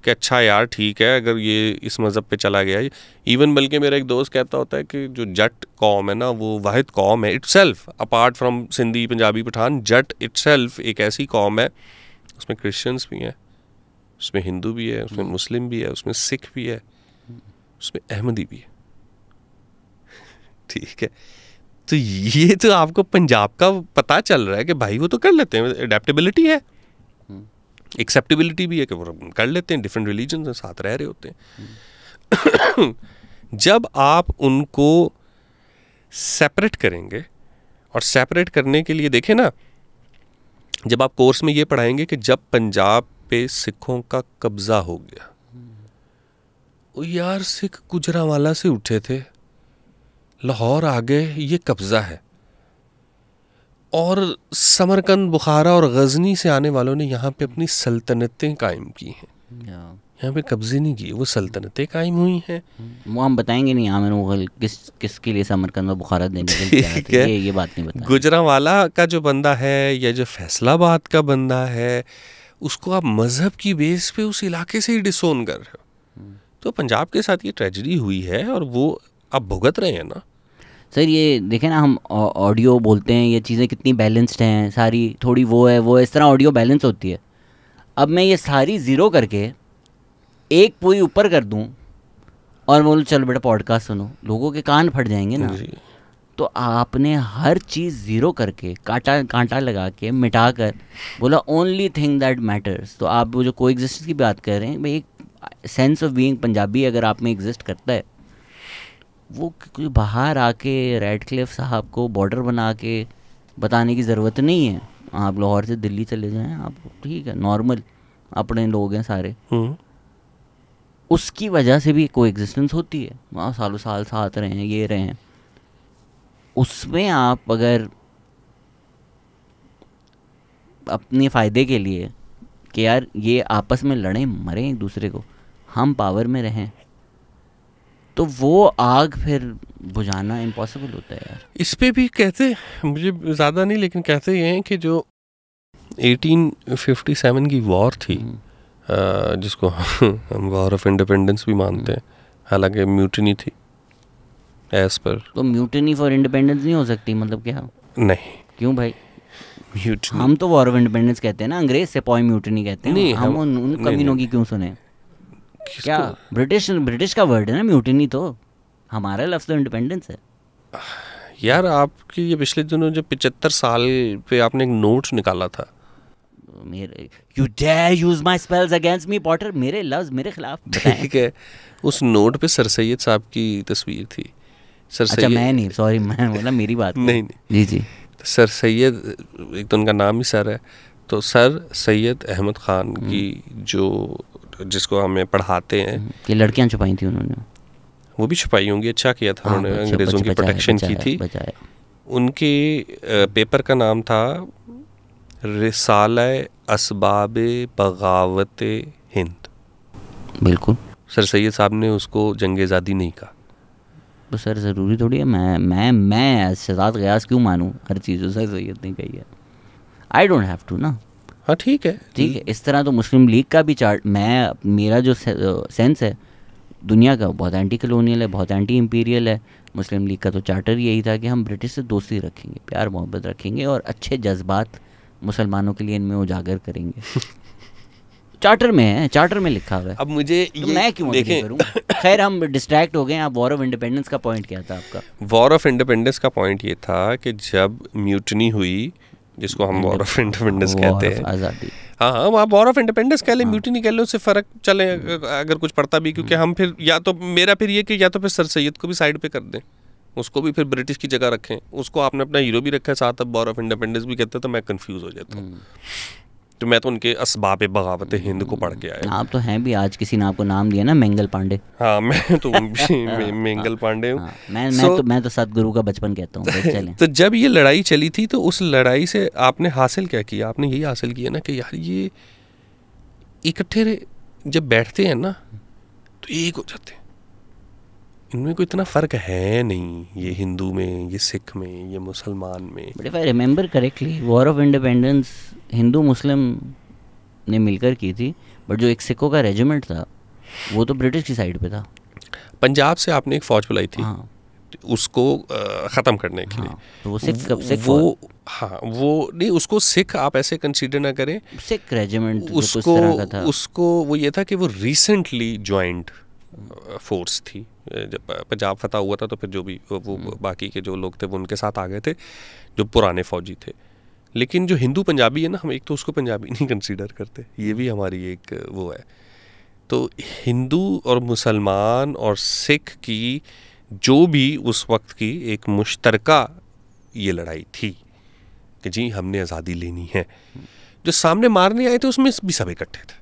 कि अच्छा यार ठीक है अगर ये इस मज़हब पे चला गया। इवन बल्कि मेरा एक दोस्त कहता होता है कि जो जट कौम है ना वो वाहिद कौम है itself, apart from Sindhi Punjabi Pathan, Jat itself एक ऐसी कौम है, उसमें क्रिश्चियंस भी हैं, उसमें हिंदू भी है, उसमें मुस्लिम भी है, उसमें सिख भी है, उसमें अहमदी भी है। ठीक है, तो ये तो आपको पंजाब का पता चल रहा है कि भाई वो तो कर लेते हैं, एडेप्टेबिलिटी है, एक्सेप्टेबिलिटी भी है कि वो कर लेते हैं, डिफरेंट रिलीजन के साथ रह रहे होते हैं। जब आप उनको सेपरेट करेंगे, और सेपरेट करने के लिए देखें ना, जब आप कोर्स में ये पढ़ाएंगे कि जब पंजाब पे सिखों का कब्जा हो गया, ओ यार सिख गुजरांवाला से उठे थे, लाहौर आ गए, ये कब्जा है। और समरकंद, बुखारा और गजनी से आने वालों ने यहाँ पे अपनी सल्तनतें कायम की हैं, यहाँ पे कब्जे नहीं किए, वो सल्तनतें कायम हुई हैं। वो हम बताएंगे नहीं आमिर मुगल किसके लिए समरकंद और बुखारा देने के लिए, ये बात नहीं बताएंगे। गुजरांवाला का जो बंदा है या जो फैसलाबाद का बंदा है, उसको आप मजहब की बेस पे उस इलाके से ही डिसोन कर रहे हो। तो पंजाब के साथ ये ट्रेजेडी हुई है और वो आप भुगत रहे हैं ना। सर ये देखें ना, हम ऑडियो बोलते हैं, ये चीज़ें कितनी बैलेंस्ड हैं सारी, थोड़ी वो है वो, इस तरह ऑडियो बैलेंस होती है। अब मैं ये सारी ज़ीरो करके एक पूरी ऊपर कर दूं और बोलूँ चलो बेटा पॉडकास्ट सुनो, लोगों के कान फट जाएंगे ना। तो आपने हर चीज़ ज़ीरो करके कांटा लगा के मिटा कर बोला ओनली थिंग दैट मैटर्स। तो आप वो जो को एग्जिस्टेंस की बात कर रहे हैं भाई, एक सेंस ऑफ बीइंग पंजाबी अगर आप में एग्जिस्ट करता है, वो बाहर आके रेडक्लिफ साहब को बॉर्डर बना के बताने की ज़रूरत नहीं है। आप लाहौर से दिल्ली चले जाएं, आप ठीक है नॉर्मल अपने लोग हैं सारे, उसकी वजह से भी कोई एग्जिस्टेंस होती है। वहाँ सालों साल साथ रहे हैं, ये रहे हैं। उसमें आप अगर अपने फ़ायदे के लिए कि यार ये आपस में लड़ें मरें एक दूसरे को, हम पावर में रहें, तो वो आग फिर बुझाना इम्पॉसिबल होता है यार। इस पे भी कहते, मुझे ज़्यादा नहीं लेकिन कहते ये हैं कि जो 1857 की वॉर थी, जिसको हम वॉर ऑफ इंडिपेंडेंस भी मानते हैं, हालांकि म्यूटिनी थी एज पर। तो म्यूटिनी फॉर इंडिपेंडेंस नहीं हो सकती, मतलब क्या? नहीं, क्यों भाई? म्यूटिनी हम तो वॉर ऑफ इंडिपेंडेंस कहते हैं ना, अंग्रेज से पॉइंट म्यूटिनी कहते हैं। नहीं, हम उन कमीनों की क्यों सुने? क्या ब्रिटिश का वर्ड है ना म्यूटिनी, तो हमारा लफ्ज़ तो इंडिपेंडेंस है यार। आपकी ये पिछले दिनों जो 75 साल पे आपने एक नोट निकाला था, मेरे you dare use my spells against me Potter, मेरे लफ्ज मेरे खिलाफ बताएं। ठीक है, उस नोट पे सर सैयद साहब की तस्वीर थी। सर अच्छा, सैयद, मैं नहीं, सॉरी, मैं बोला मेरी बात नहीं जी जी। सर सैयद, एक तो उनका नाम ही सर है, तो सर सैयद अहमद ख़ान की जो, जिसको हमें पढ़ाते हैं, कि लड़कियां छुपाई थी उन्होंने, वो भी छुपाई होंगे। अच्छा किया था उन्होंने, अंग्रेज़ों की प्रोटेक्शन की थी। उनके पेपर का नाम था रिसाला असबाब बगावत हिंद। बिल्कुल। सर सैयद साहब ने उसको जंग-ए-ज़ादी नहीं कहा। तो सर ज़रूरी थोड़ी है मैं शहजाद ग़ियास क्यों मानूँ हर चीज़ सर सैयद ने कही है? आई डोंट हैव टू ना। हाँ ठीक है, ठीक है। इस तरह तो मुस्लिम लीग का भी चार्ट, मेरा जो सेंस है दुनिया का, बहुत एंटी कलोनियल है, बहुत एंटी इम्पीरियल है। मुस्लिम लीग का तो चार्टर यही था कि हम ब्रिटिश से दोस्ती रखेंगे, प्यार मोहब्बत रखेंगे और अच्छे जज्बात मुसलमानों के लिए इनमें उजागर करेंगे। चार्टर में है, चार्टर में लिखा हुआ है। अब मुझे तो मैं क्यों अग्री करूं? खैर, हम डिस्ट्रैक्ट हो गए। आप वॉर ऑफ इंडिपेंडेंस का पॉइंट क्या था आपका? वॉर ऑफ इंडिपेंडेंस का पॉइंट ये था कि जब म्यूटनी हुई, जिसको हम वॉर ऑफ इंडिपेंडेंस कहते हैं, आज़ादी, हाँ आप वॉर ऑफ इंडिपेंडेंस कह लें, म्यूटनी कह लें, उससे फ़र्क चले अगर कुछ पड़ता भी, क्योंकि हम फिर या तो मेरा फिर ये कि या तो फिर सर सैयद को भी साइड पे कर दें, उसको भी फिर ब्रिटिश की जगह रखें, उसको आपने अपना हीरो भी रखा है साथ, अब वॉर ऑफ इंडिपेंडेंस भी कहते हैं, तो मैं कंफ्यूज हो जाता हूँ। तो मैं तो उनके असबाब बगावत हिंद को पढ़ के आया। आप तो हैं भी, आज किसी ने आपको नाम दिया ना, मंगल पांडे। हाँ, मैं तो मंगल पांडे हूँ। मैं तो सतगुरु का बचपन कहता हूँ। तो जब ये लड़ाई चली थी, तो उस लड़ाई से आपने हासिल क्या किया? आपने यही हासिल किया ना कि यार ये इकट्ठे जब बैठते हैं ना तो एक हो जाते हैं, इनमें कोई इतना फ़र्क है नहीं, ये हिंदू में, ये सिख में, ये मुसलमान में। But if I remember correctly, war of independence हिंदू मुस्लिम ने मिलकर की थी, बट जो एक सिखों का रेजिमेंट था वो तो ब्रिटिश की साइड पे था। पंजाब से आपने एक फ़ौज बुलाई थी, हाँ, उसको ख़त्म करने के लिए। तो वो सिख वो हाँ, वो नहीं, उसको सिख आप ऐसे कंसीडर ना करें, सिख रेजिमेंट उसको तरह का था। उसको वो ये था कि वो रिसेंटली ज्वाइंट फोर्स थी। जब पंजाब फतह हुआ था तो फिर जो भी वो बाकी के जो लोग थे वो उनके साथ आ गए थे, जो पुराने फौजी थे। लेकिन जो हिंदू पंजाबी है ना, हम एक तो उसको पंजाबी नहीं कंसीडर करते, ये भी हमारी एक वो है। तो हिंदू और मुसलमान और सिख की जो भी उस वक्त की एक मुश्तरका ये लड़ाई थी कि जी हमने आज़ादी लेनी है। जो सामने मारने आए थे उसमें भी सब इकट्ठे थे।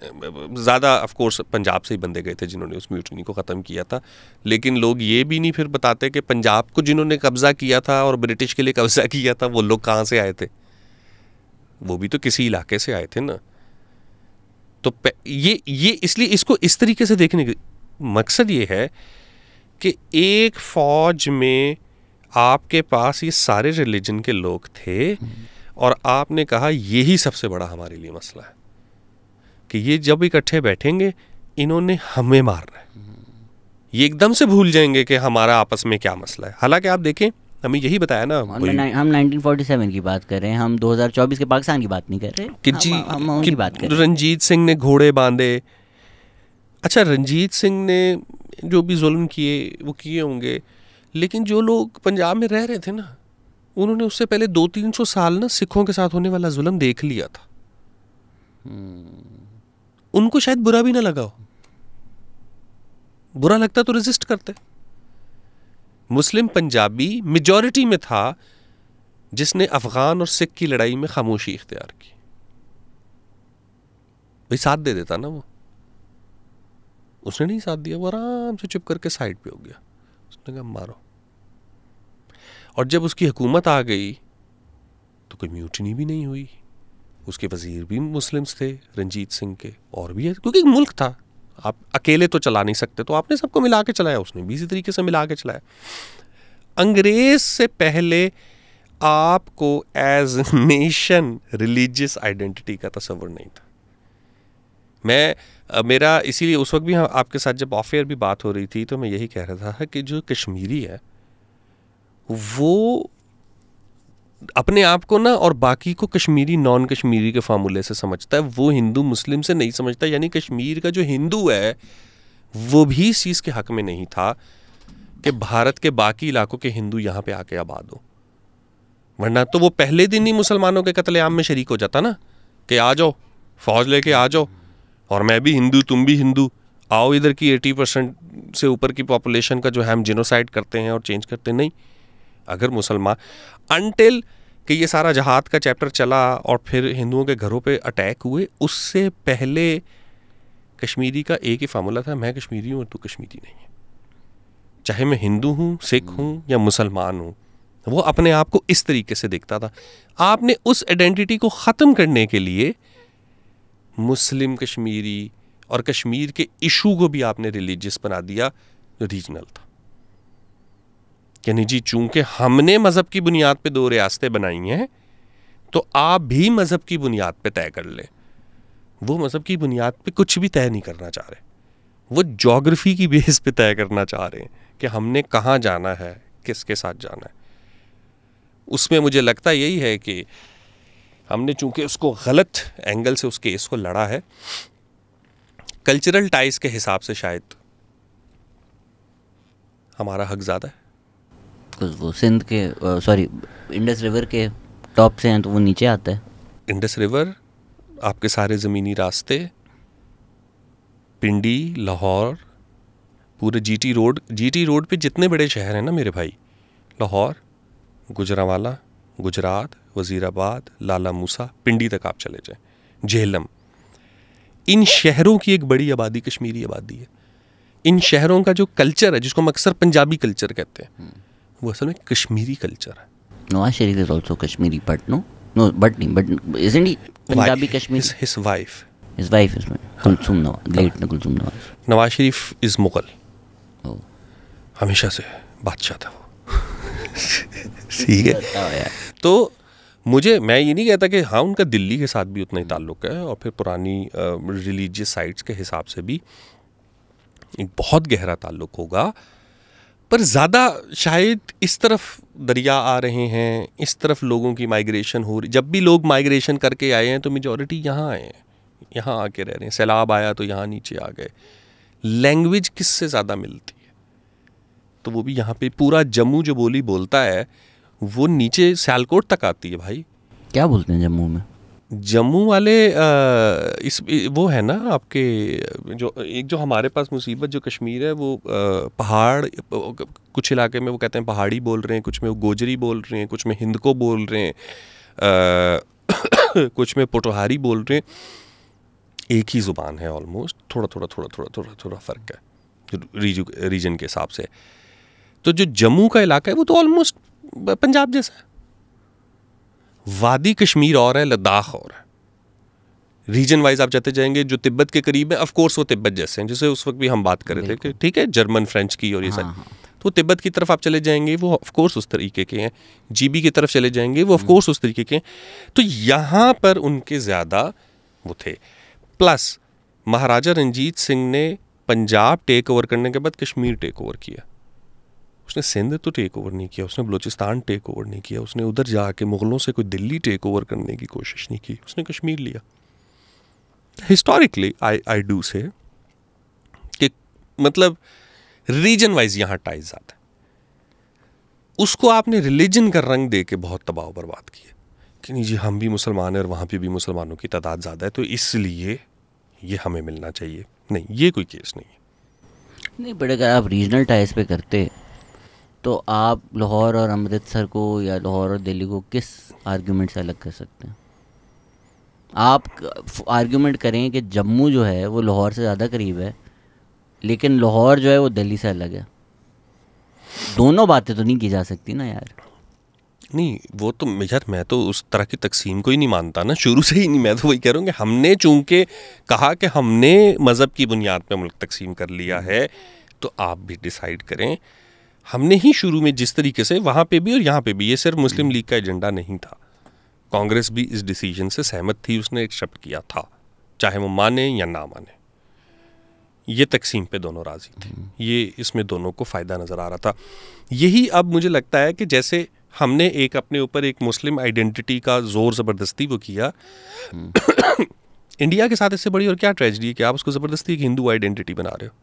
ज़्यादा ऑफ कोर्स पंजाब से ही बंदे गए थे जिन्होंने उस म्यूटनी को ख़त्म किया था, लेकिन लोग ये भी नहीं फिर बताते कि पंजाब को जिन्होंने कब्ज़ा किया था और ब्रिटिश के लिए कब्ज़ा किया था वो लोग कहाँ से आए थे, वो भी तो किसी इलाके से आए थे ना। तो ये इसलिए इसको इस तरीके से देखने का मकसद ये है कि एक फ़ौज में आपके पास ये सारे रिलीजन के लोग थे और आपने कहा यही सबसे बड़ा हमारे लिए मसला है कि ये जब इकट्ठे बैठेंगे इन्होंने हमें मारना है। ये एकदम से भूल जाएंगे कि हमारा आपस में क्या मसला है। हालांकि आप देखें, हमें यही बताया ना, हम 1947 की बात कर रहे हैं, हम 2024 के पाकिस्तान की बात नहीं कर रहे कि हम उनकी बात कर रहे हैं। रंजीत सिंह ने घोड़े बांधे। अच्छा, रंजीत सिंह ने जो भी जुल्म किए वो किए होंगे, लेकिन जो लोग पंजाब में रह रहे थे ना, उन्होंने उससे पहले 200-300 साल ना सिखों के साथ होने वाला जुल्म देख लिया था। उनको शायद बुरा भी ना लगा हो, बुरा लगता तो रेजिस्ट करते। मुस्लिम पंजाबी मेजॉरिटी में था जिसने अफगान और सिख की लड़ाई में खामोशी इख्तियार की। भाई साथ दे देता ना वो, उसने नहीं साथ दिया, वो आराम से चुप करके साइड पे हो गया। उसने कहा मारो, और जब उसकी हुकूमत आ गई तो कोई म्यूटनी भी नहीं हुई, उसके वजीर भी मुस्लिम्स थे रंजीत सिंह के, और भी है, क्योंकि मुल्क था, आप अकेले तो चला नहीं सकते, तो आपने सबको मिला के चलाया, उसने भी इसी तरीके से मिला के चलाया। अंग्रेज से पहले आपको एज नेशन रिलीजियस आइडेंटिटी का तस्वर नहीं था। मेरा इसीलिए उस वक्त भी आपके साथ जब ऑफ एयर भी बात हो रही थी तो मैं यही कह रहा था कि जो कश्मीरी है वो अपने आप को ना और बाकी को कश्मीरी नॉन कश्मीरी के फार्मूले से समझता है, वो हिंदू मुस्लिम से नहीं समझता। यानी कश्मीर का जो हिंदू है वो भी इस चीज़ के हक में नहीं था कि भारत के बाकी इलाकों के हिंदू यहाँ पे आके आबाद हो, वरना तो वो पहले दिन ही मुसलमानों के कत्लेआम में शरीक हो जाता ना, कि आ जाओ फौज लेके आ जाओ, और मैं भी हिंदू तुम भी हिंदू, आओ इधर की 80% से ऊपर की पॉपुलेशन का जो है हम जिनोसाइड करते हैं और चेंज करते नहीं। अगर मुसलमान अनटिल कि ये सारा जहाद का चैप्टर चला और फिर हिंदुओं के घरों पे अटैक हुए, उससे पहले कश्मीरी का एक ही फार्मूला था, मैं कश्मीरी हूँ और तू कश्मीरी नहीं है, चाहे मैं हिंदू हूँ, सिख हूँ या मुसलमान हूँ। वो अपने आप को इस तरीके से देखता था। आपने उस आइडेंटिटी को ख़त्म करने के लिए मुस्लिम कश्मीरी और कश्मीर के इशू को भी आपने रिलीजियस बना दिया, रीजनल था। यानी जी चूंकि हमने मजहब की बुनियाद पे 2 रियासतें बनाई हैं तो आप भी मजहब की बुनियाद पे तय कर ले। वो मजहब की बुनियाद पे कुछ भी तय नहीं करना चाह रहे, वो ज्योग्राफी की बेस पे तय करना चाह रहे हैं कि हमने कहाँ जाना है, किसके साथ जाना है। उसमें मुझे लगता यही है कि हमने चूंकि उसको गलत एंगल से उस केस को लड़ा है, कल्चरल टाइज के हिसाब से शायद हमारा हक ज़्यादा है। वो सिंध के सॉरी इंडस रिवर के टॉप से हैं तो वो नीचे आता है। इंडस रिवर, आपके सारे ज़मीनी रास्ते, पिंडी, लाहौर, पूरे जीटी रोड पे जितने बड़े शहर हैं ना मेरे भाई, लाहौर, गुजरांवाला, गुजरात, वज़ीराबाद, लाला मूसा, पिंडी तक आप चले जाएं, झेलम, इन शहरों की एक बड़ी आबादी कश्मीरी आबादी है। इन शहरों का जो कल्चर है, जिसको हम अक्सर पंजाबी कल्चर कहते हैं, वो असल में कश्मीरी कल्चर है। Nawaz Sharif is also Kashmiri, but isn't he Punjabi Kashmiri? His wife is Kulsoom Nawaz, late Kulsoom Nawaz. Nawaz Sharif is Mughal, हमेशा से बादशाह था वो। ठीक है, तो मैं ये नहीं कहता कि हाँ उनका दिल्ली के साथ भी उतना ही ताल्लुक है, और फिर पुरानी रिलीजियस साइट्स के हिसाब से भी एक बहुत गहरा ताल्लुक होगा, पर ज़्यादा शायद इस तरफ दरिया आ रहे हैं, इस तरफ लोगों की माइग्रेशन हो रही। जब भी लोग माइग्रेशन करके आए हैं तो मेजॉरिटी यहाँ आए हैं, यहाँ आके रह रहे हैं। सैलाब आया तो यहाँ नीचे आ गए। लैंग्वेज किससे ज़्यादा मिलती है, तो वो भी यहाँ पे पूरा जम्मू जो बोली बोलता है वो नीचे सियालकोट तक आती है भाई। क्या बोलते हैं जम्मू में? जम्मू वाले वो है ना आपके जो हमारे पास मुसीबत जो कश्मीर है, वो पहाड़, कुछ इलाके में वो कहते हैं पहाड़ी बोल रहे हैं, कुछ में वो गोजरी बोल रहे हैं, कुछ में हिंदको बोल रहे हैं, कुछ में पोटोहारी बोल रहे हैं। एक ही ज़ुबान है ऑलमोस्ट, थोड़ा फ़र्क है रीजन के हिसाब से। तो जो जम्मू का इलाका है वो तो ऑलमोस्ट पंजाब जैसा है। वादी कश्मीर और है, लद्दाख और है। रीजन वाइज आप जाते जाएंगे, जो तिब्बत के करीब है ऑफ कोर्स वो तिब्बत जैसे हैं, जैसे उस वक्त भी हम बात कर रहे थे कि ठीक है जर्मन फ्रेंच की और ये सब। तो तिब्बत की तरफ आप चले जाएंगे वो ऑफ कोर्स उस तरीके के हैं। जीबी की तरफ चले जाएंगे वो ऑफ कोर्स उस तरीके के हैं। तो यहाँ पर उनके ज़्यादा वो थे। प्लस महाराजा रंजीत सिंह ने पंजाब टेक ओवर करने के बाद कश्मीर टेक ओवर किया। उसने सिंध तो टेक ओवर नहीं किया, उसने बलूचिस्तान टेक ओवर नहीं किया, उसने उधर जाके मुग़लों से कोई दिल्ली टेक ओवर करने की कोशिश नहीं की, उसने कश्मीर लिया। हिस्टोरिकली आई डू से कि मतलब रीजन वाइज यहाँ टाइज आता है। उसको आपने रिलीजन का रंग दे के बहुत तबाह बर्बाद किया कि नहीं जी हम भी मुसलमान हैं और वहाँ पे भी मुसलमानों की तादाद ज़्यादा है तो इसलिए ये हमें मिलना चाहिए। नहीं, ये कोई केस नहीं है। नहीं, बट अगर आप रीजनल टाइज पे करते तो आप लाहौर और अमृतसर को या लाहौर और दिल्ली को किस आर्ग्यूमेंट से अलग कर सकते हैं? आप आर्ग्यूमेंट करें कि जम्मू जो है वो लाहौर से ज़्यादा करीब है, लेकिन लाहौर जो है वो दिल्ली से अलग है। दोनों बातें तो नहीं की जा सकती ना यार। नहीं वो तो यार मैं तो उस तरह की तकसीम को ही नहीं मानता ना, शुरू से ही नहीं। मैं तो वही कह रहा हूँ कि हमने चूंकि कहा कि हमने मज़हब की बुनियाद पे मुल्क तकसीम कर लिया है, तो आप भी डिसाइड करें। हमने ही शुरू में जिस तरीके से वहाँ पे भी और यहाँ पे भी, ये सिर्फ मुस्लिम लीग का एजेंडा नहीं था, कांग्रेस भी इस डिसीजन से सहमत थी, उसने एक्सेप्ट किया था, चाहे वो माने या ना माने। ये तकसीम पे दोनों राजी थे, ये इसमें दोनों को फ़ायदा नज़र आ रहा था। यही अब मुझे लगता है कि जैसे हमने एक अपने ऊपर एक मुस्लिम आइडेंटिटी का ज़ोर ज़बरदस्ती वो किया, इंडिया के साथ इससे बड़ी और क्या ट्रेजेडी है कि आप उसको ज़बरदस्ती एक हिंदू आइडेंटिटी बना रहे हो।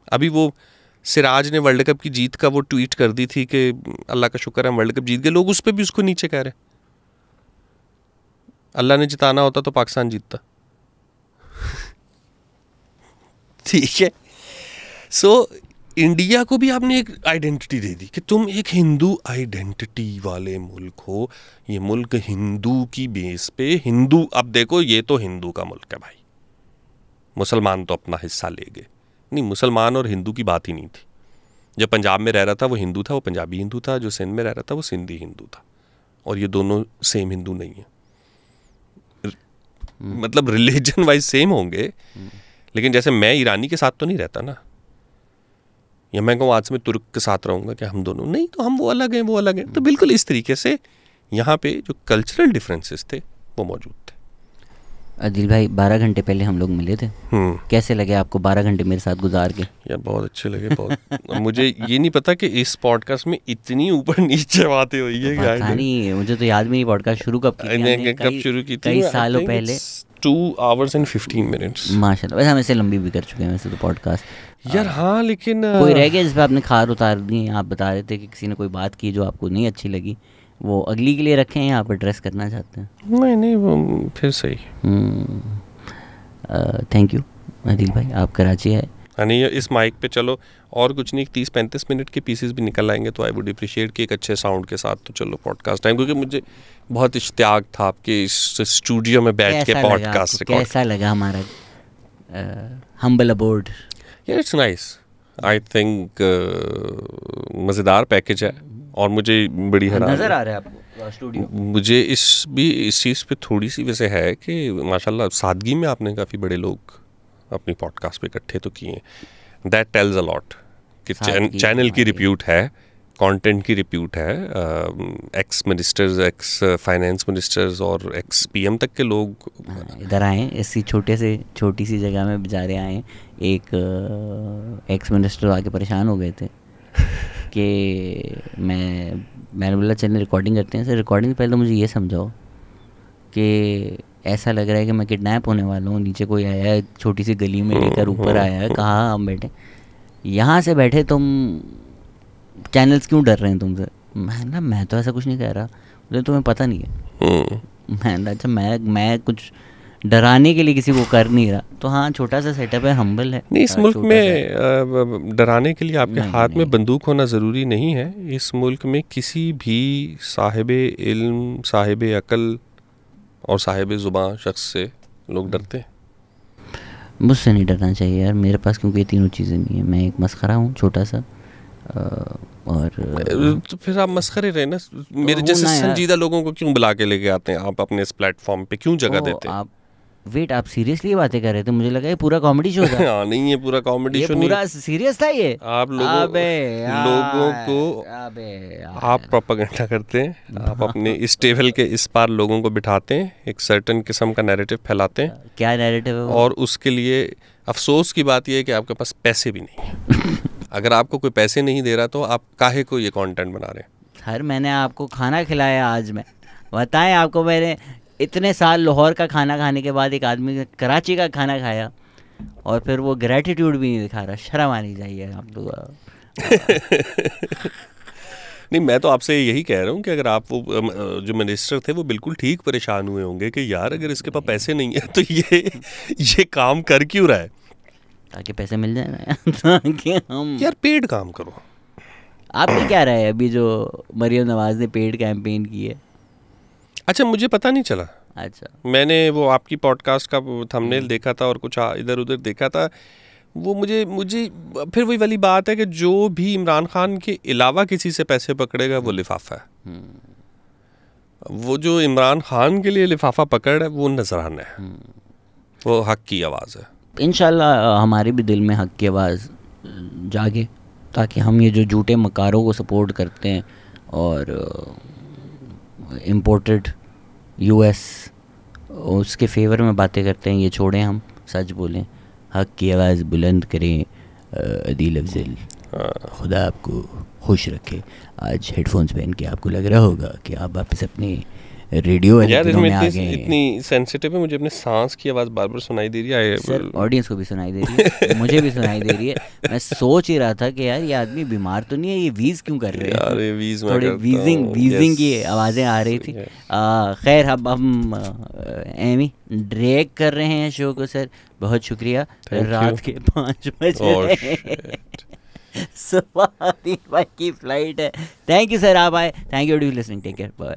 अभी वो सिराज ने वर्ल्ड कप की जीत का वो ट्वीट कर दी थी कि अल्लाह का शुक्र है हम वर्ल्ड कप जीत गए, लोग उस पर भी उसको नीचे कह रहे। अल्लाह ने जिताना होता तो पाकिस्तान जीतता। ठीक है, सो इंडिया को भी आपने एक आइडेंटिटी दे दी कि तुम एक हिंदू आइडेंटिटी वाले मुल्क हो, ये मुल्क हिंदू की बेस पे हिंदू। अब देखो ये तो हिंदू का मुल्क है भाई, मुसलमान तो अपना हिस्सा ले गए। नहीं, मुसलमान और हिंदू की बात ही नहीं थी। जब पंजाब में रह रहा था वो हिंदू था, वो पंजाबी हिंदू था, जो सिंध में रह रहा था वो सिंधी हिंदू था, और ये दोनों सेम हिंदू नहीं है। मतलब रिलीजन वाइज सेम होंगे, लेकिन जैसे मैं ईरानी के साथ तो नहीं रहता ना, या मैं कहूँ आज से मैं तुर्क के साथ रहूँगा कि हम दोनों नहीं, तो हम वो अलग हैं वो अलग हैं। तो बिल्कुल इस तरीके से यहाँ पे जो कल्चरल डिफरेंसेस थे वो मौजूद थे। आदिल भाई 12 घंटे पहले हम लोग मिले थे, कैसे लगे आपको 12 घंटे मेरे साथ गुजार के? यार बहुत अच्छे लगे, बहुत। मुझे ये नहीं पता कि इस पॉडकास्ट में इतनी ऊपर नीचे बातें हुई है। पता नहीं, मुझे तो याद भी नहीं पॉडकास्ट शुरू कब की, कब शुरू की थी, कई सालों पहले। 2 hours and 15 minutes माशाल्लाह। वैसे हम इससे लंबी भी कर चुके हैं वैसे तो पॉडकास्ट यार। हाँ लेकिन कोई रह गया जिस पे आपने खार उतार दी? आप बता रहे थे कि किसी ने कोई बात की जो आपको नहीं अच्छी लगी, वो अगली के लिए रखें या आप एड्रेस करना चाहते हैं? नहीं वो फिर सही। थैंक यू आदिल भाई, आप कराची आए। नहीं इस माइक पे चलो और कुछ नहीं, 30-35 मिनट के पीसेस भी निकल आएंगे तो आई वुड अप्रिशिएट कि एक अच्छे साउंड के साथ तो चलो पॉडकास्ट टाइम, क्योंकि मुझे बहुत इश्तियाक था आपके इस स्टूडियो में बैठ के पॉडकास्ट रिकॉर्ड। कैसा लगा हमारा हम्बल अबोर्ड? यार इट्स नाइस, आई थिंक मज़ेदार पैकेज है, और मुझे बड़ी हैरान नज़र आ रहा है आपको स्टूडियो। मुझे इस चीज़ पे थोड़ी सी वैसे है कि माशाल्लाह सादगी में आपने काफ़ी बड़े लोग अपनी पॉडकास्ट पे इकट्ठे तो किए, दैट टेल्स अ लॉट कि चैनल की रिप्यूट है, कंटेंट की रिप्यूट है। X ministers, ex finance ministers और एक्स पीएम तक के लोग इधर आए, इसी छोटी सी जगह में बेचारे आए। एक एक्स मिनिस्टर आके परेशान हो गए थे कि मैंने बोला चलिए रिकॉर्डिंग करते हैं। सर रिकॉर्डिंग से पहले तो मुझे ये समझाओ कि ऐसा लग रहा है कि मैं किडनैप होने वाला हूँ, नीचे कोई आया है छोटी सी गली में लेकर ऊपर आया है, कहाँ हम बैठे, यहाँ से बैठे तुम चैनल्स क्यों डर रहे हैं तुमसे? मैं तो ऐसा कुछ नहीं कह रहा, मुझे तुम्हें पता नहीं है। मैं अच्छा मैं कुछ डराने के लिए किसी को कर नहीं रहा। तो हाँ छोटा सा सेटअप है, हम्बल है। नहीं इस मुल्क में डराने के लिए आपके हाथ में बंदूक होना ज़रूरी नहीं है। इस मुल्क में किसी भी साहिबे इल्म, साहिबे अकल और साहिबे ज़ुबान शख्स से लोग डरते हैं। मुझसे नहीं डरना चाहिए यार, मेरे पास क्योंकि ये तीनों चीज़ें नहीं है। मैं एक मस्खरा हूँ छोटा सा, और तो फिर आप मस्खरे रहे ना, मेरे जैसे संजीदा लोगों को क्यों बुला के लेके आते हैं आप अपने इस प्लेटफॉर्म पे, क्यों जगह देते हैं? आप वेट, आप सीरियसली बातें कर रहे थे? मुझे लगा ये पूरा कॉमेडी शो था। हाँ नहीं ये पूरा कॉमेडी शो नहीं, पूरा सीरियस था ये। आप लोगों को आप प्रोपेगेंडा करते हैं, आप अपने इस टेबल के इस पार लोगों को बिठाते हैं, एक सर्टेन किस्म का नैरेटिव फैलाते हैं। क्या नैरेटिव है वो? और उसके लिए अफसोस की बात यह है कि आपके पास पैसे भी नहीं है। अगर आपको कोई पैसे नहीं दे रहा तो आप काहे को ये कंटेंट बना रहे हैं? सर मैंने आपको खाना खिलाया आज, मैं बताएं आपको, मैंने इतने साल लाहौर का खाना खाने के बाद एक आदमी कराची का खाना खाया और फिर वो ग्रेटिट्यूड भी नहीं दिखा रहा। शर्म आनी चाहिए आप लोग। नहीं मैं तो आपसे यही कह रहा हूँ कि अगर आप वो जो मिनिस्टर थे वो बिल्कुल ठीक परेशान हुए होंगे कि यार अगर इसके पास पैसे नहीं है तो ये काम कर क्यों रहा है? ताकि पैसे मिल जाए ना ताकि हम यार पेड काम करो। आपकी क्या राय है अभी जो मरियम नवाज ने पेड कैंपेन की है? अच्छा मुझे पता नहीं चला। अच्छा मैंने वो आपकी पॉडकास्ट का थंबनेल देखा था और कुछ इधर उधर देखा था। वो मुझे फिर वही वाली बात है कि जो भी इमरान खान के अलावा किसी से पैसे पकड़ेगा वो लिफाफा है। वो जो इमरान खान के लिए लिफाफा पकड़ है वो नजराना है, वो हक की आवाज़ है। इंशाल्लाह हमारे भी दिल में हक की आवाज़ जागे, ताकि हम ये जो झूठे मकारों को सपोर्ट करते हैं और इम्पोर्टेड यूएस उसके फेवर में बातें करते हैं, ये छोड़ें, हम सच बोलें, हक की आवाज़ बुलंद करें। अदील अफजल, खुदा आपको खुश रखे। आज हेडफोन्स पहन के आपको लग रहा होगा कि आप वापस अपने रेडियो वाले दिनों में आ गए हैं। इतनी सेंसिटिव है, मुझे अपने सांस की आवाज़ बार बार सुनाई दे रही है। सर ऑडियंस को भी सुनाई दे रही है, मुझे भी सुनाई दे रही है। मैं सोच ही रहा था कि यार ये आदमी बीमार तो नहीं है, ये वीज़ क्यों कर रहे हैं यार, ये वीज़ थोड़ी वीजिंग की आवाज़ें आ रही थी। खैर अब हम एमी ड्रैग कर रहे हैं शो को। सर बहुत शुक्रिया। रात के 5 बजे सुबह 3 बजे की फ्लाइट है। थैंक यू सर, आप आए। Thank you for listening, take care, bye.